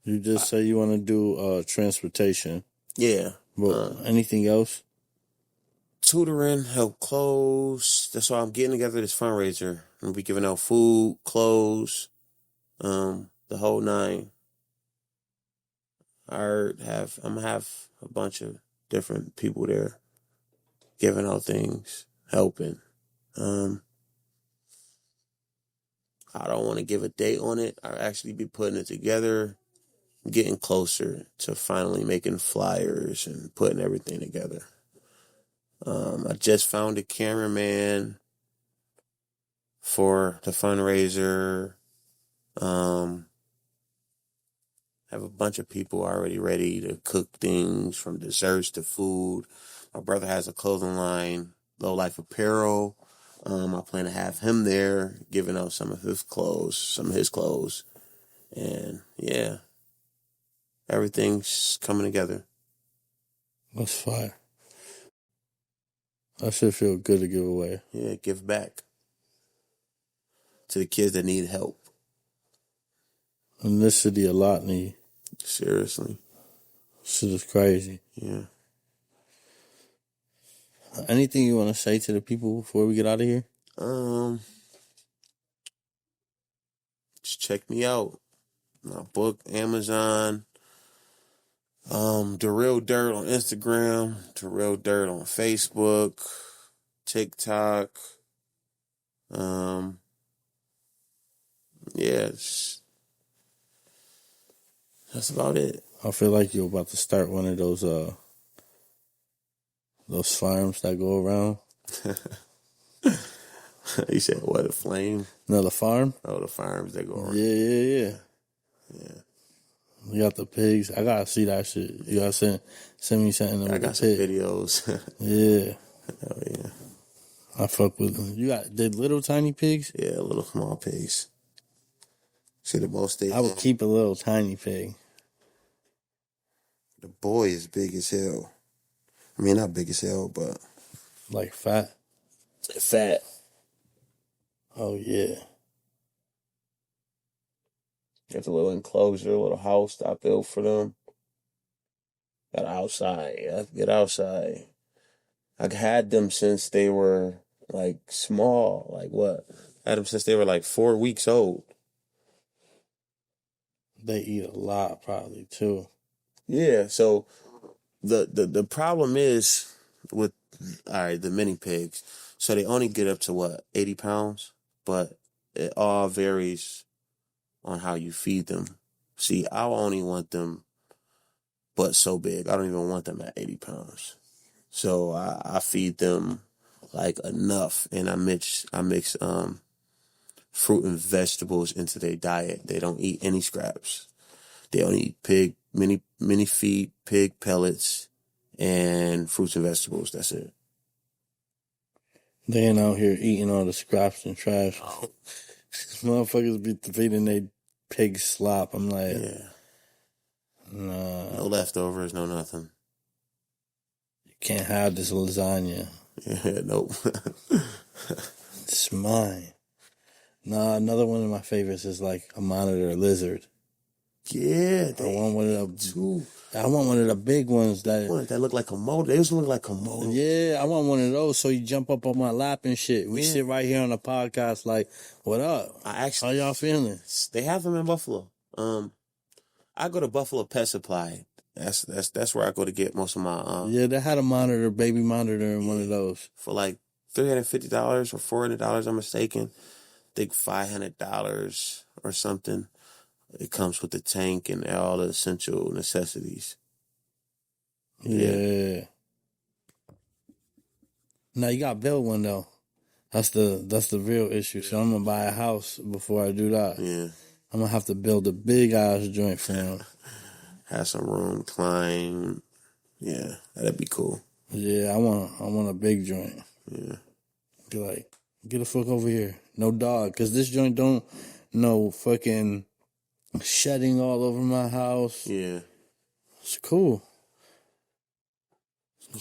S2: You just say you want to do transportation.
S3: yeah.
S2: But anything else?
S3: Tutoring, help clothes. That's why I'm getting together this fundraiser. We'll be giving out food, clothes, the whole nine. I'm gonna have a bunch of different people there giving out things, helping. I don't want to give a date on it. I'll actually be putting it together, getting closer to finally making flyers and putting everything together. I just found a cameraman for the fundraiser. Have a bunch of people already ready to cook things from desserts to food. My brother has a clothing line, Low Life Apparel. I plan to have him there giving out some of his clothes. And yeah, everything's coming together.
S2: That's fire. That should feel good to give away.
S3: Yeah, give back to the kids that need help.
S2: In this city, a lot need.
S3: Seriously.
S2: Shit is crazy.
S3: Yeah.
S2: Anything you want to say to the people before we get out of here?
S3: Just check me out. My book, Amazon. The Real Dirt on Instagram. The Real Dirt on Facebook. TikTok. Yeah, that's about it.
S2: I feel like you're about to start one of those farms that go around.
S3: You said what, a flame?
S2: No, the farm?
S3: Oh, the farms that go around.
S2: Yeah. You got the pigs. I gotta see that shit. You gotta send me something.
S3: I got some videos.
S2: Yeah.
S3: Hell yeah.
S2: I fuck with them. You got the little tiny pigs?
S3: Yeah, little small pigs. See the most they.
S2: I would keep a little tiny pig.
S3: The boy is big as hell. I mean, not big as hell, but
S2: like fat.
S3: Fat.
S2: Oh yeah.
S3: There's a little enclosure, a little house that I built for them. Got outside. I have to get outside. I had them since they were like small. Like what? I had them since they were like 4 weeks old.
S2: They eat a lot, probably too.
S3: Yeah. So the problem is with the mini pigs. So they only get up to 80 pounds, but it all varies on how you feed them. See, I only want them but so big. I don't even want them at 80 pounds. So I feed them like enough, and I mix fruit and vegetables into their diet. They don't eat any scraps. They only eat mini feed, pig pellets, and fruits and vegetables. That's it.
S2: They ain't out here eating all the scraps and trash. Oh. Motherfuckers be feeding they pig slop. I'm like,
S3: yeah.
S2: Nah.
S3: No leftovers, no nothing.
S2: You can't have this lasagna.
S3: Yeah, nope.
S2: It's mine. Nah, another one of my favorites is like a monitor lizard.
S3: Yeah,
S2: I want one of the I want one of the big ones that
S3: look like a motor. They used to look like a motor.
S2: Yeah, I want one of those so you jump up on my lap and shit. We sit right here on the podcast like, what up? How y'all feeling?
S3: They have them in Buffalo. I go to Buffalo Pet Supply. That's where I go to get most of my
S2: Yeah, they had a baby monitor in one of those.
S3: For like $350 or $400, I'm mistaken. I think $500 or something. It comes with the tank and all the essential necessities.
S2: Yeah. Now you got to build one though. That's the real issue. So I'm gonna buy a house before I do that.
S3: Yeah.
S2: I'm gonna have to build a big ass joint for him.
S3: Have some room, climb. Yeah, that'd be cool.
S2: Yeah, I want a big joint.
S3: Yeah.
S2: Be like, get the fuck over here. No dog, cause this joint don't no fucking shedding all over my house.
S3: Yeah.
S2: It's cool.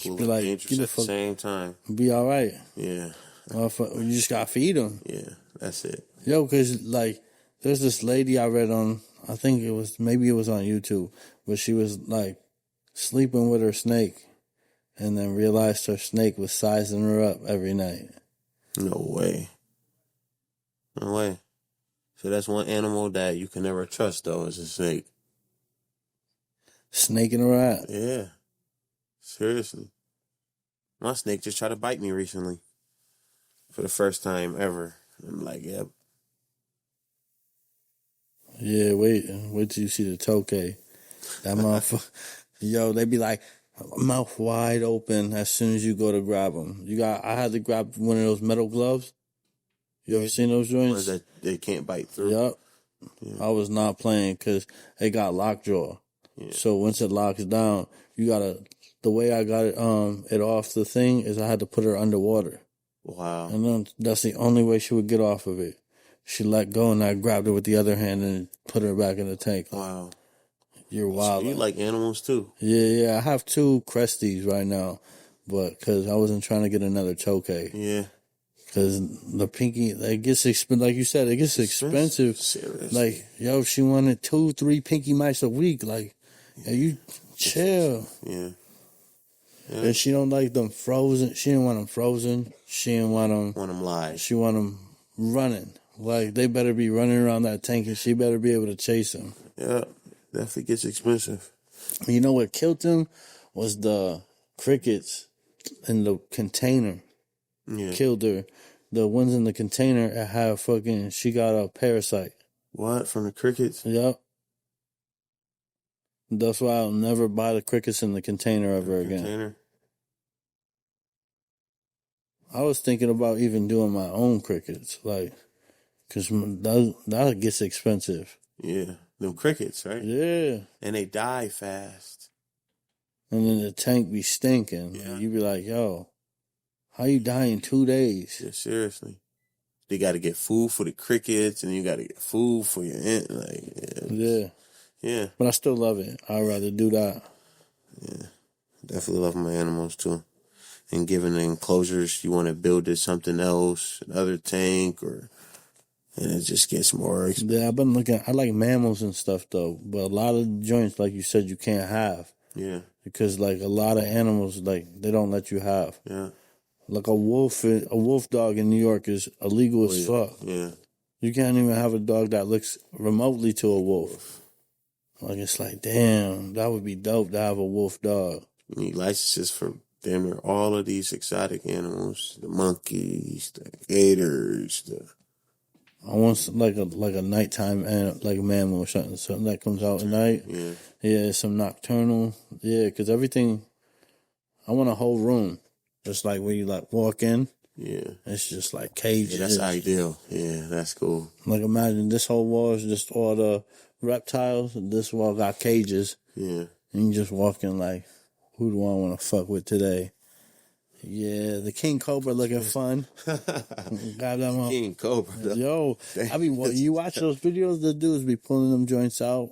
S3: Cool,
S2: be like,
S3: dangerous at the same time.
S2: Be all right.
S3: Yeah.
S2: You just gotta feed them.
S3: Yeah, that's it.
S2: Yo, cause like There's this lady I read on, I think it was on YouTube, but she was like sleeping with her snake and then realized her snake was sizing her up every night.
S3: No way. No way. So that's one animal that you can never trust, though, is a snake.
S2: Snake and a rat.
S3: Yeah. Seriously. My snake just tried to bite me recently. For the first time ever. I'm like, yep.
S2: Yeah, wait till you see the tokay. That motherfucker. Yo, they be like, mouth wide open as soon as you go to grab them. I had to grab one of those metal gloves. You ever seen those joints?
S3: Ones that they can't bite through.
S2: Yep.
S3: Yeah.
S2: I was not playing because it got lockjaw.
S3: Yeah.
S2: So once it locks down, the way I got it off the thing is I had to put her underwater.
S3: Wow.
S2: And then that's the only way she would get off of it. She let go and I grabbed her with the other hand and put her back in the tank.
S3: Wow.
S2: You're wild.
S3: So you like animals too?
S2: Yeah. I have 2 Cresties right now, but because I wasn't trying to get another tokay.
S3: Yeah.
S2: Because the pinky, it gets expensive. Like you said, it gets expensive.
S3: Seriously.
S2: Like, yo, if she wanted 2-3 pinky mice a week, like, yeah, you chill.
S3: Yeah.
S2: And she don't like them frozen. She didn't want them frozen. She didn't want them.
S3: Want them live.
S2: She want them running. Like, they better be running around that tank and she better be able to chase them.
S3: Yeah. Definitely gets expensive.
S2: You know what killed them? Was the crickets in the container.
S3: Yeah.
S2: Killed her. The ones in the container she got a parasite.
S3: What? From the crickets?
S2: Yep. That's why I'll never buy the crickets in the container ever again. I was thinking about even doing my own crickets, like, because that gets expensive.
S3: Yeah. Them crickets, right?
S2: Yeah.
S3: And they die fast.
S2: And then the tank be stinking.
S3: Yeah.
S2: You be like, yo, how you die in 2 days?
S3: Yeah, seriously. They got to get food for the crickets, and you got to get food for your ant. Like, yeah.
S2: But I still love it. I'd rather do that.
S3: Yeah. Definitely love my animals, too. And giving the enclosures, you want to build it something else, another tank, and it just gets more expensive.
S2: Yeah, I've been looking. I like mammals and stuff, though. But a lot of joints, like you said, you can't have.
S3: Yeah.
S2: Because, like, a lot of animals, like, they don't let you have.
S3: Yeah.
S2: Like a wolf dog in New York is illegal as fuck.
S3: Yeah.
S2: You can't even have a dog that looks remotely to a wolf. Like, it's like, damn, that would be dope to have a wolf dog.
S3: You need licenses for damn near all of these exotic animals. The monkeys, the gators,
S2: I want like a nighttime like a mammal or something that comes out at night. Yeah, some nocturnal. Yeah, because everything, I want a whole room. Just like when you like walk in.
S3: Yeah.
S2: It's just like cages.
S3: Yeah, that's ideal. Yeah, that's cool.
S2: Like imagine this whole wall is just all the reptiles and this wall got cages.
S3: Yeah.
S2: And you just walk in like, who do I want to fuck with today? Yeah, the king cobra looking fun. Grab that one.
S3: King cobra.
S2: Yo, you watch those videos, the dudes be pulling them joints out.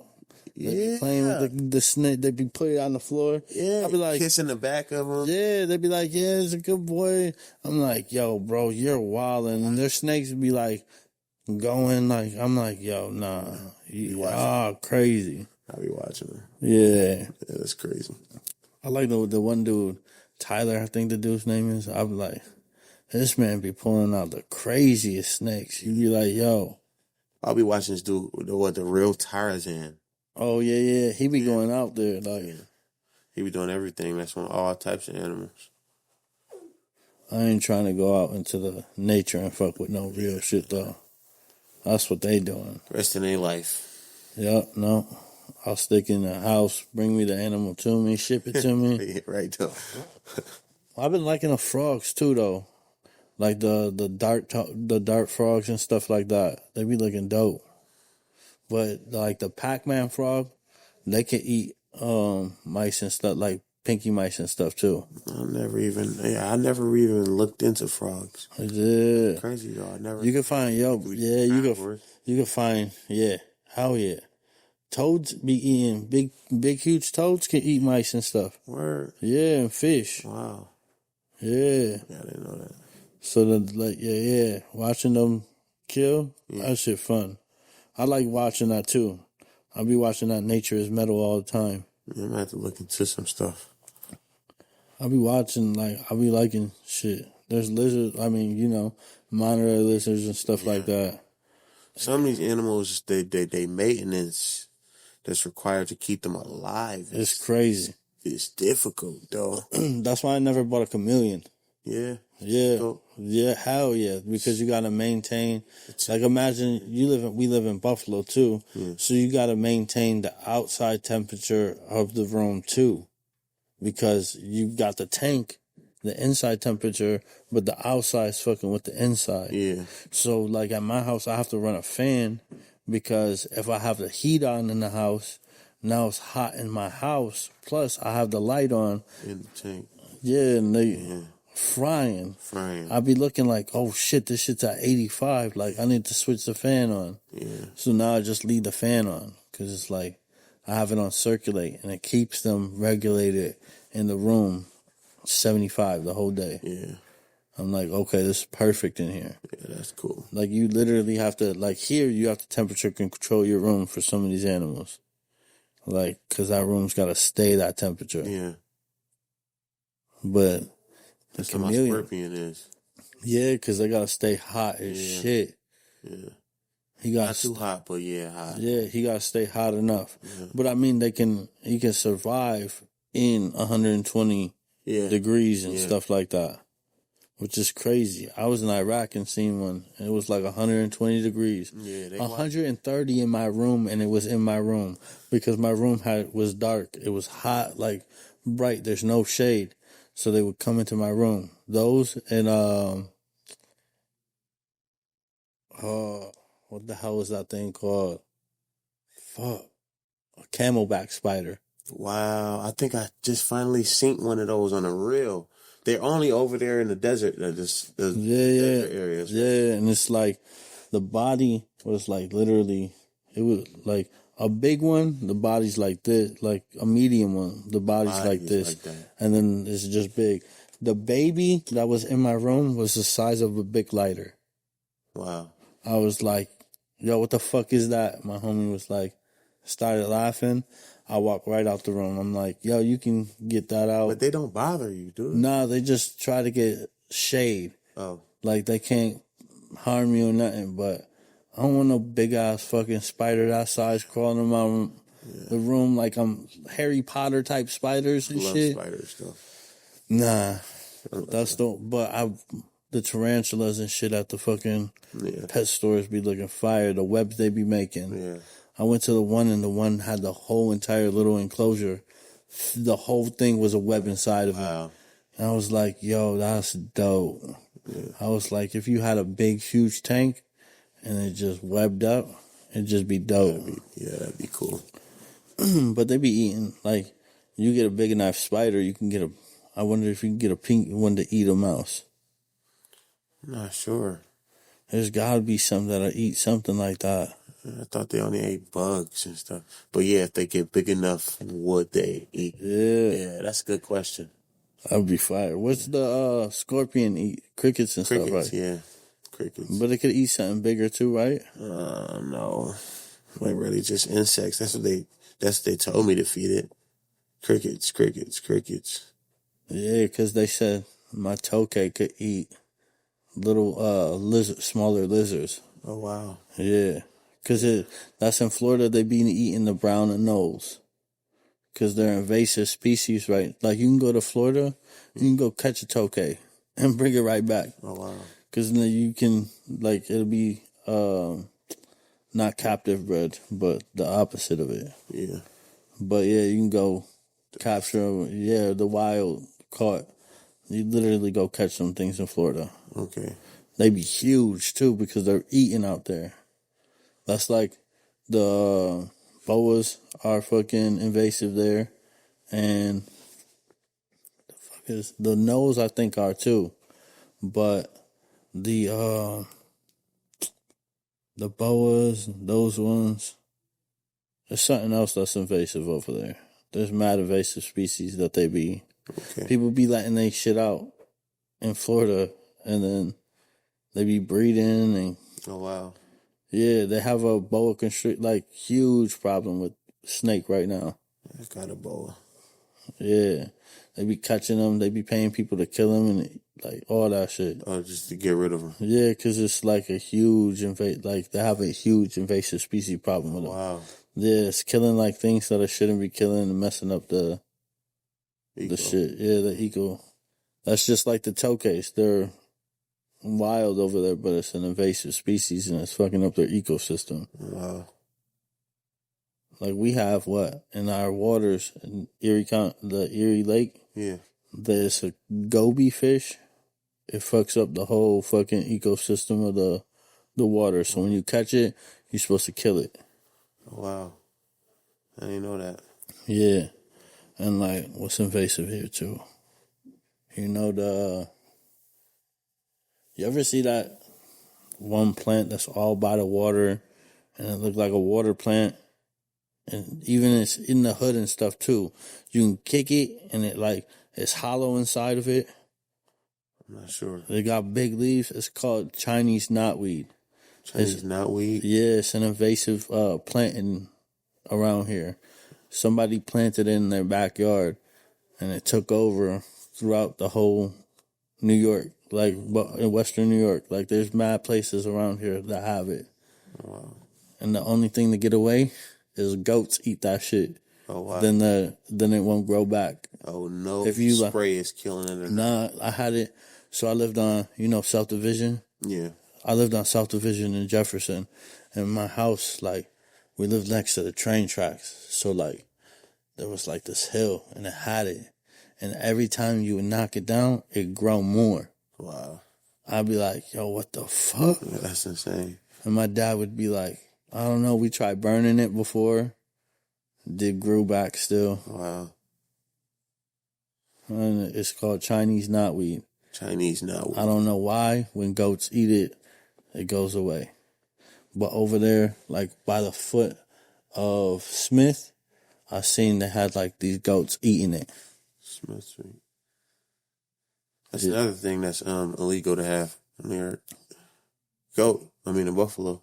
S3: Yeah.
S2: Playing with the snake. They be putting it on the floor.
S3: Yeah.
S2: I be like,
S3: kissing the back of them.
S2: Yeah, they be like, yeah, it's a good boy. I'm like, yo, bro, you're wildin'. And their snakes be like going like, I'm like, yo, nah. Crazy.
S3: I be watching them.
S2: Yeah.
S3: Yeah, that's crazy.
S2: I like the one dude, Tyler, I think the dude's name is. I be like, this man be pulling out the craziest snakes. You be like, yo.
S3: I'll be watching this dude, the real Tarzan.
S2: Oh, yeah. He be going out there. Like,
S3: he be doing everything. That's on all types of animals.
S2: I ain't trying to go out into the nature and fuck with no real shit, though. That's what they doing.
S3: Rest in their life.
S2: Yep, no. I'll stick in the house, bring me the animal to me, ship it to me.
S3: Yeah, right, though.
S2: I've been liking the frogs, too, though. Like the dart frogs and stuff like that. They be looking dope. But like the Pac-Man frog, they can eat mice and stuff, like pinky mice and stuff too.
S3: I never even looked into frogs.
S2: Yeah.
S3: Crazy though. I never.
S2: You can find you can find hell yeah. Toads be eating big huge toads can eat mice and stuff.
S3: Word.
S2: Yeah, and fish.
S3: Wow.
S2: Yeah.
S3: I didn't know that.
S2: So watching them kill, that shit fun. I like watching that too. I'll be watching that Nature is Metal all the time.
S3: Yeah, I'm gonna have to look into some stuff.
S2: I'll be watching, I'll be liking shit. There's lizards, monitor lizards and stuff like that.
S3: Some of these animals, they maintenance that's required to keep them alive.
S2: It's crazy.
S3: It's difficult, though.
S2: That's why I never bought a chameleon.
S3: Yeah.
S2: Yeah.
S3: Difficult.
S2: Yeah, hell yeah. Because you gotta maintain, imagine we live in Buffalo too.
S3: Yeah.
S2: So you gotta maintain the outside temperature of the room too. Because you got the tank, the inside temperature, but the outside's fucking with the inside.
S3: Yeah.
S2: So at my house, I have to run a fan because if I have the heat on in the house, now it's hot in my house. Plus, I have the light on.
S3: In the tank.
S2: Yeah, and they frying. I'll be looking like, oh shit, this shit's at 85. I need to switch the fan on.
S3: Yeah.
S2: So now I just leave the fan on because it's I have it on circulate and it keeps them regulated in the room 75 the whole day.
S3: Yeah.
S2: I'm like, okay, this is perfect in here.
S3: Yeah, that's cool.
S2: You literally have to, here, you have to temperature control your room for some of these animals. Because that room's got to stay that temperature.
S3: Yeah.
S2: But
S3: that's what my scorpion is.
S2: Yeah, because they got to stay hot as shit.
S3: Yeah.
S2: He got
S3: not too hot, but hot.
S2: Yeah, he got to stay hot enough.
S3: Yeah.
S2: But he can survive in 120 degrees and stuff like that, which is crazy. I was in Iraq and seen one, and it was 120 degrees.
S3: Yeah,
S2: 130 in my room, and it was in my room because my room was dark. It was hot, bright. There's no shade, so they would come into my room. Those and what the hell is that thing called? Fuck, a camelback spider.
S3: Wow, I think I just finally seen one of those on a reel. They're only over there in the desert, desert areas.
S2: Yeah, and it's the body was literally, it was a big one, the body's like this, a medium one, the body's like this, and then it's just big. The baby that was in my room was the size of a big lighter.
S3: Wow.
S2: I was like, yo, what the fuck is that? My homie was started laughing. I walked right out the room. I'm like, yo, you can get that out.
S3: But they don't bother you, do they?
S2: Nah, they just try to get shade.
S3: Oh.
S2: They can't harm you or nothing, but I don't want no big ass fucking spider that size crawling in my room. Yeah. The room I'm Harry Potter type spiders and shit.
S3: Spiders stuff.
S2: Nah. That's the tarantulas and shit at the fucking pet stores be looking fire. The webs they be making.
S3: Yeah.
S2: I went to the one and the one had the whole entire little enclosure. The whole thing was a web inside of it. And I was like, yo, that's dope. Yeah. I was like, if you had a big, huge tank and it just webbed up, it'd just be dope.
S3: That'd be cool.
S2: But they be eating, you get a big enough spider, you can get I wonder if you can get a pink one to eat a mouse.
S3: I'm not sure.
S2: There's gotta be some that'll eat something like that.
S3: I thought they only ate bugs and stuff. But if they get big enough, would they eat? Yeah, that's a good question.
S2: That'd be fire. What's the scorpion eat? Crickets and stuff, right?
S3: Yeah, crickets.
S2: But it could eat something bigger too, right?
S3: No. Really just insects. That's what they told me to feed it. Crickets.
S2: Yeah, because they said my tokay could eat little smaller lizards.
S3: Oh, wow.
S2: Yeah. Because that's in Florida, they be eating the brown and nose. Because they're invasive species, right? You can go to Florida, you can go catch a tokay and bring it right back.
S3: Oh, wow.
S2: Because then you can, it'll be not captive bred, but the opposite of it.
S3: Yeah.
S2: But yeah, you can go capture, the wild caught. You literally go catch some things in Florida.
S3: Okay.
S2: They be huge too because they're eating out there. That's the boas are fucking invasive there, and the nose I think are too, but the boas, those ones, there's something else that's invasive over there. There's mad invasive species that they be. Okay. People be letting they shit out in Florida, and then they be breeding and.
S3: Oh wow.
S2: Yeah, they have a boa constrict, like, huge problem with snake right now.
S3: I got a boa.
S2: Yeah. They be catching them. They be paying people to kill them and, like, all that shit.
S3: Oh, just to get rid of them.
S2: Yeah, because it's, like, a huge, they have a huge invasive species problem with them.
S3: Wow.
S2: Yeah, it's killing, like, things that it shouldn't be killing and messing up the shit. Yeah, the eco. That's just like the toques. They're wild over there, but it's an invasive species and it's fucking up their ecosystem.
S3: Wow.
S2: Like we have what in our waters in the Erie Lake.
S3: Yeah.
S2: There's a goby fish. It fucks up the whole fucking ecosystem of the water. So when you catch it, you're supposed to kill it.
S3: Wow. I didn't know that.
S2: Yeah. And like what's invasive here too? You know you ever see that one plant that's all by the water and it look like a water plant? And even it's in the hood and stuff too. You can kick it and it's hollow inside of it.
S3: I'm not sure.
S2: They got big leaves. It's called Chinese knotweed.
S3: Chinese knotweed?
S2: Yeah, it's an invasive planting around here. Somebody planted it in their backyard and it took over throughout the whole New York, like in Western New York. Like there's mad places around here that have it.
S3: Wow.
S2: And the only thing to get away is goats eat that shit.
S3: Oh, wow.
S2: Then it won't grow back.
S3: Oh, no.
S2: If you
S3: spray is killing it.
S2: Nah, I had it. So I lived on, South Division?
S3: Yeah.
S2: I lived on South Division in Jefferson. And my house, we lived next to the train tracks. So, there was, this hill, and it had it. And every time you would knock it down, it'd grow more.
S3: Wow.
S2: I'd be like, yo, what the fuck?
S3: Yeah, that's insane.
S2: And my dad would be like, I don't know, we tried burning it before. It grew back still.
S3: Wow.
S2: And it's called Chinese knotweed.
S3: Chinese knotweed.
S2: I don't know why. When goats eat it, it goes away. But over there, by the foot of Smith, I seen they had these goats eating it.
S3: Smith Street. That's another thing that's illegal to have near a buffalo.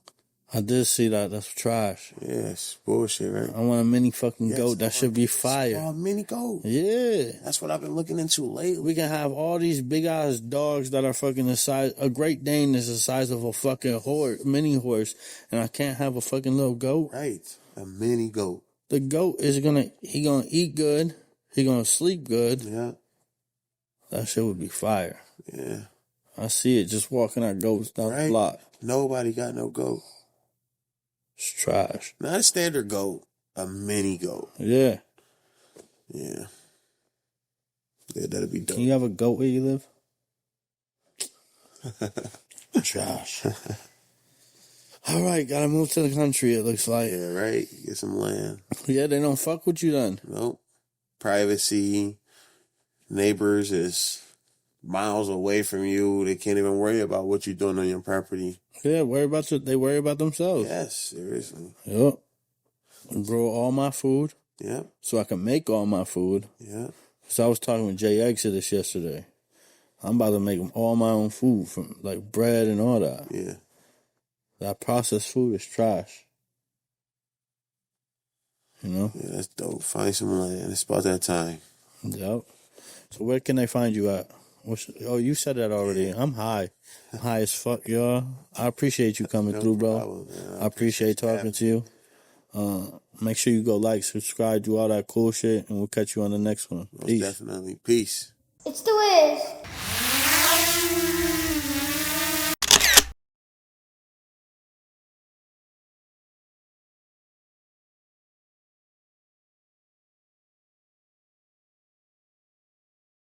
S2: I did see that. That's trash.
S3: Yeah, it's bullshit, right?
S2: I want a mini fucking goat. That should be fire.
S3: A mini goat.
S2: Yeah.
S3: That's what I've been looking into lately.
S2: We can have all these big ass dogs that are fucking the size. A Great Dane is the size of a fucking mini horse, and I can't have a fucking little goat.
S3: Right, a mini goat.
S2: The goat is gonna eat good. He gonna sleep good.
S3: Yeah.
S2: That shit would be fire.
S3: Yeah.
S2: I see it just walking our goats down the block.
S3: Nobody got no goat.
S2: It's trash.
S3: Not a standard goat, a mini goat.
S2: Yeah.
S3: Yeah. Yeah, that'd be dope.
S2: Can you have a goat where you live? Trash. All right, gotta move to the country, it looks like.
S3: Yeah, right? Get some land.
S2: Yeah, they don't fuck with you then.
S3: Nope. Privacy. Neighbors is miles away from you. They can't even worry about what you're doing on your property.
S2: Yeah, they worry about themselves.
S3: Yes, seriously.
S2: Yep. I grow all my food.
S3: Yep.
S2: So I can make all my food.
S3: Yeah.
S2: So I was talking with Jay Exodus yesterday. I'm about to make all my own food from bread and all that.
S3: Yeah.
S2: That processed food is trash.
S3: Yeah, that's dope. Find some land. It's about that time.
S2: Yep. So where can they find you at? You said that already. I'm high. I'm high as fuck, y'all. I appreciate you coming through, bro.
S3: Problem,
S2: I appreciate talking to you. Make sure you go subscribe, do all that cool shit, and we'll catch you on the next one.
S3: Most definitely. Peace.
S4: It's the Wiz.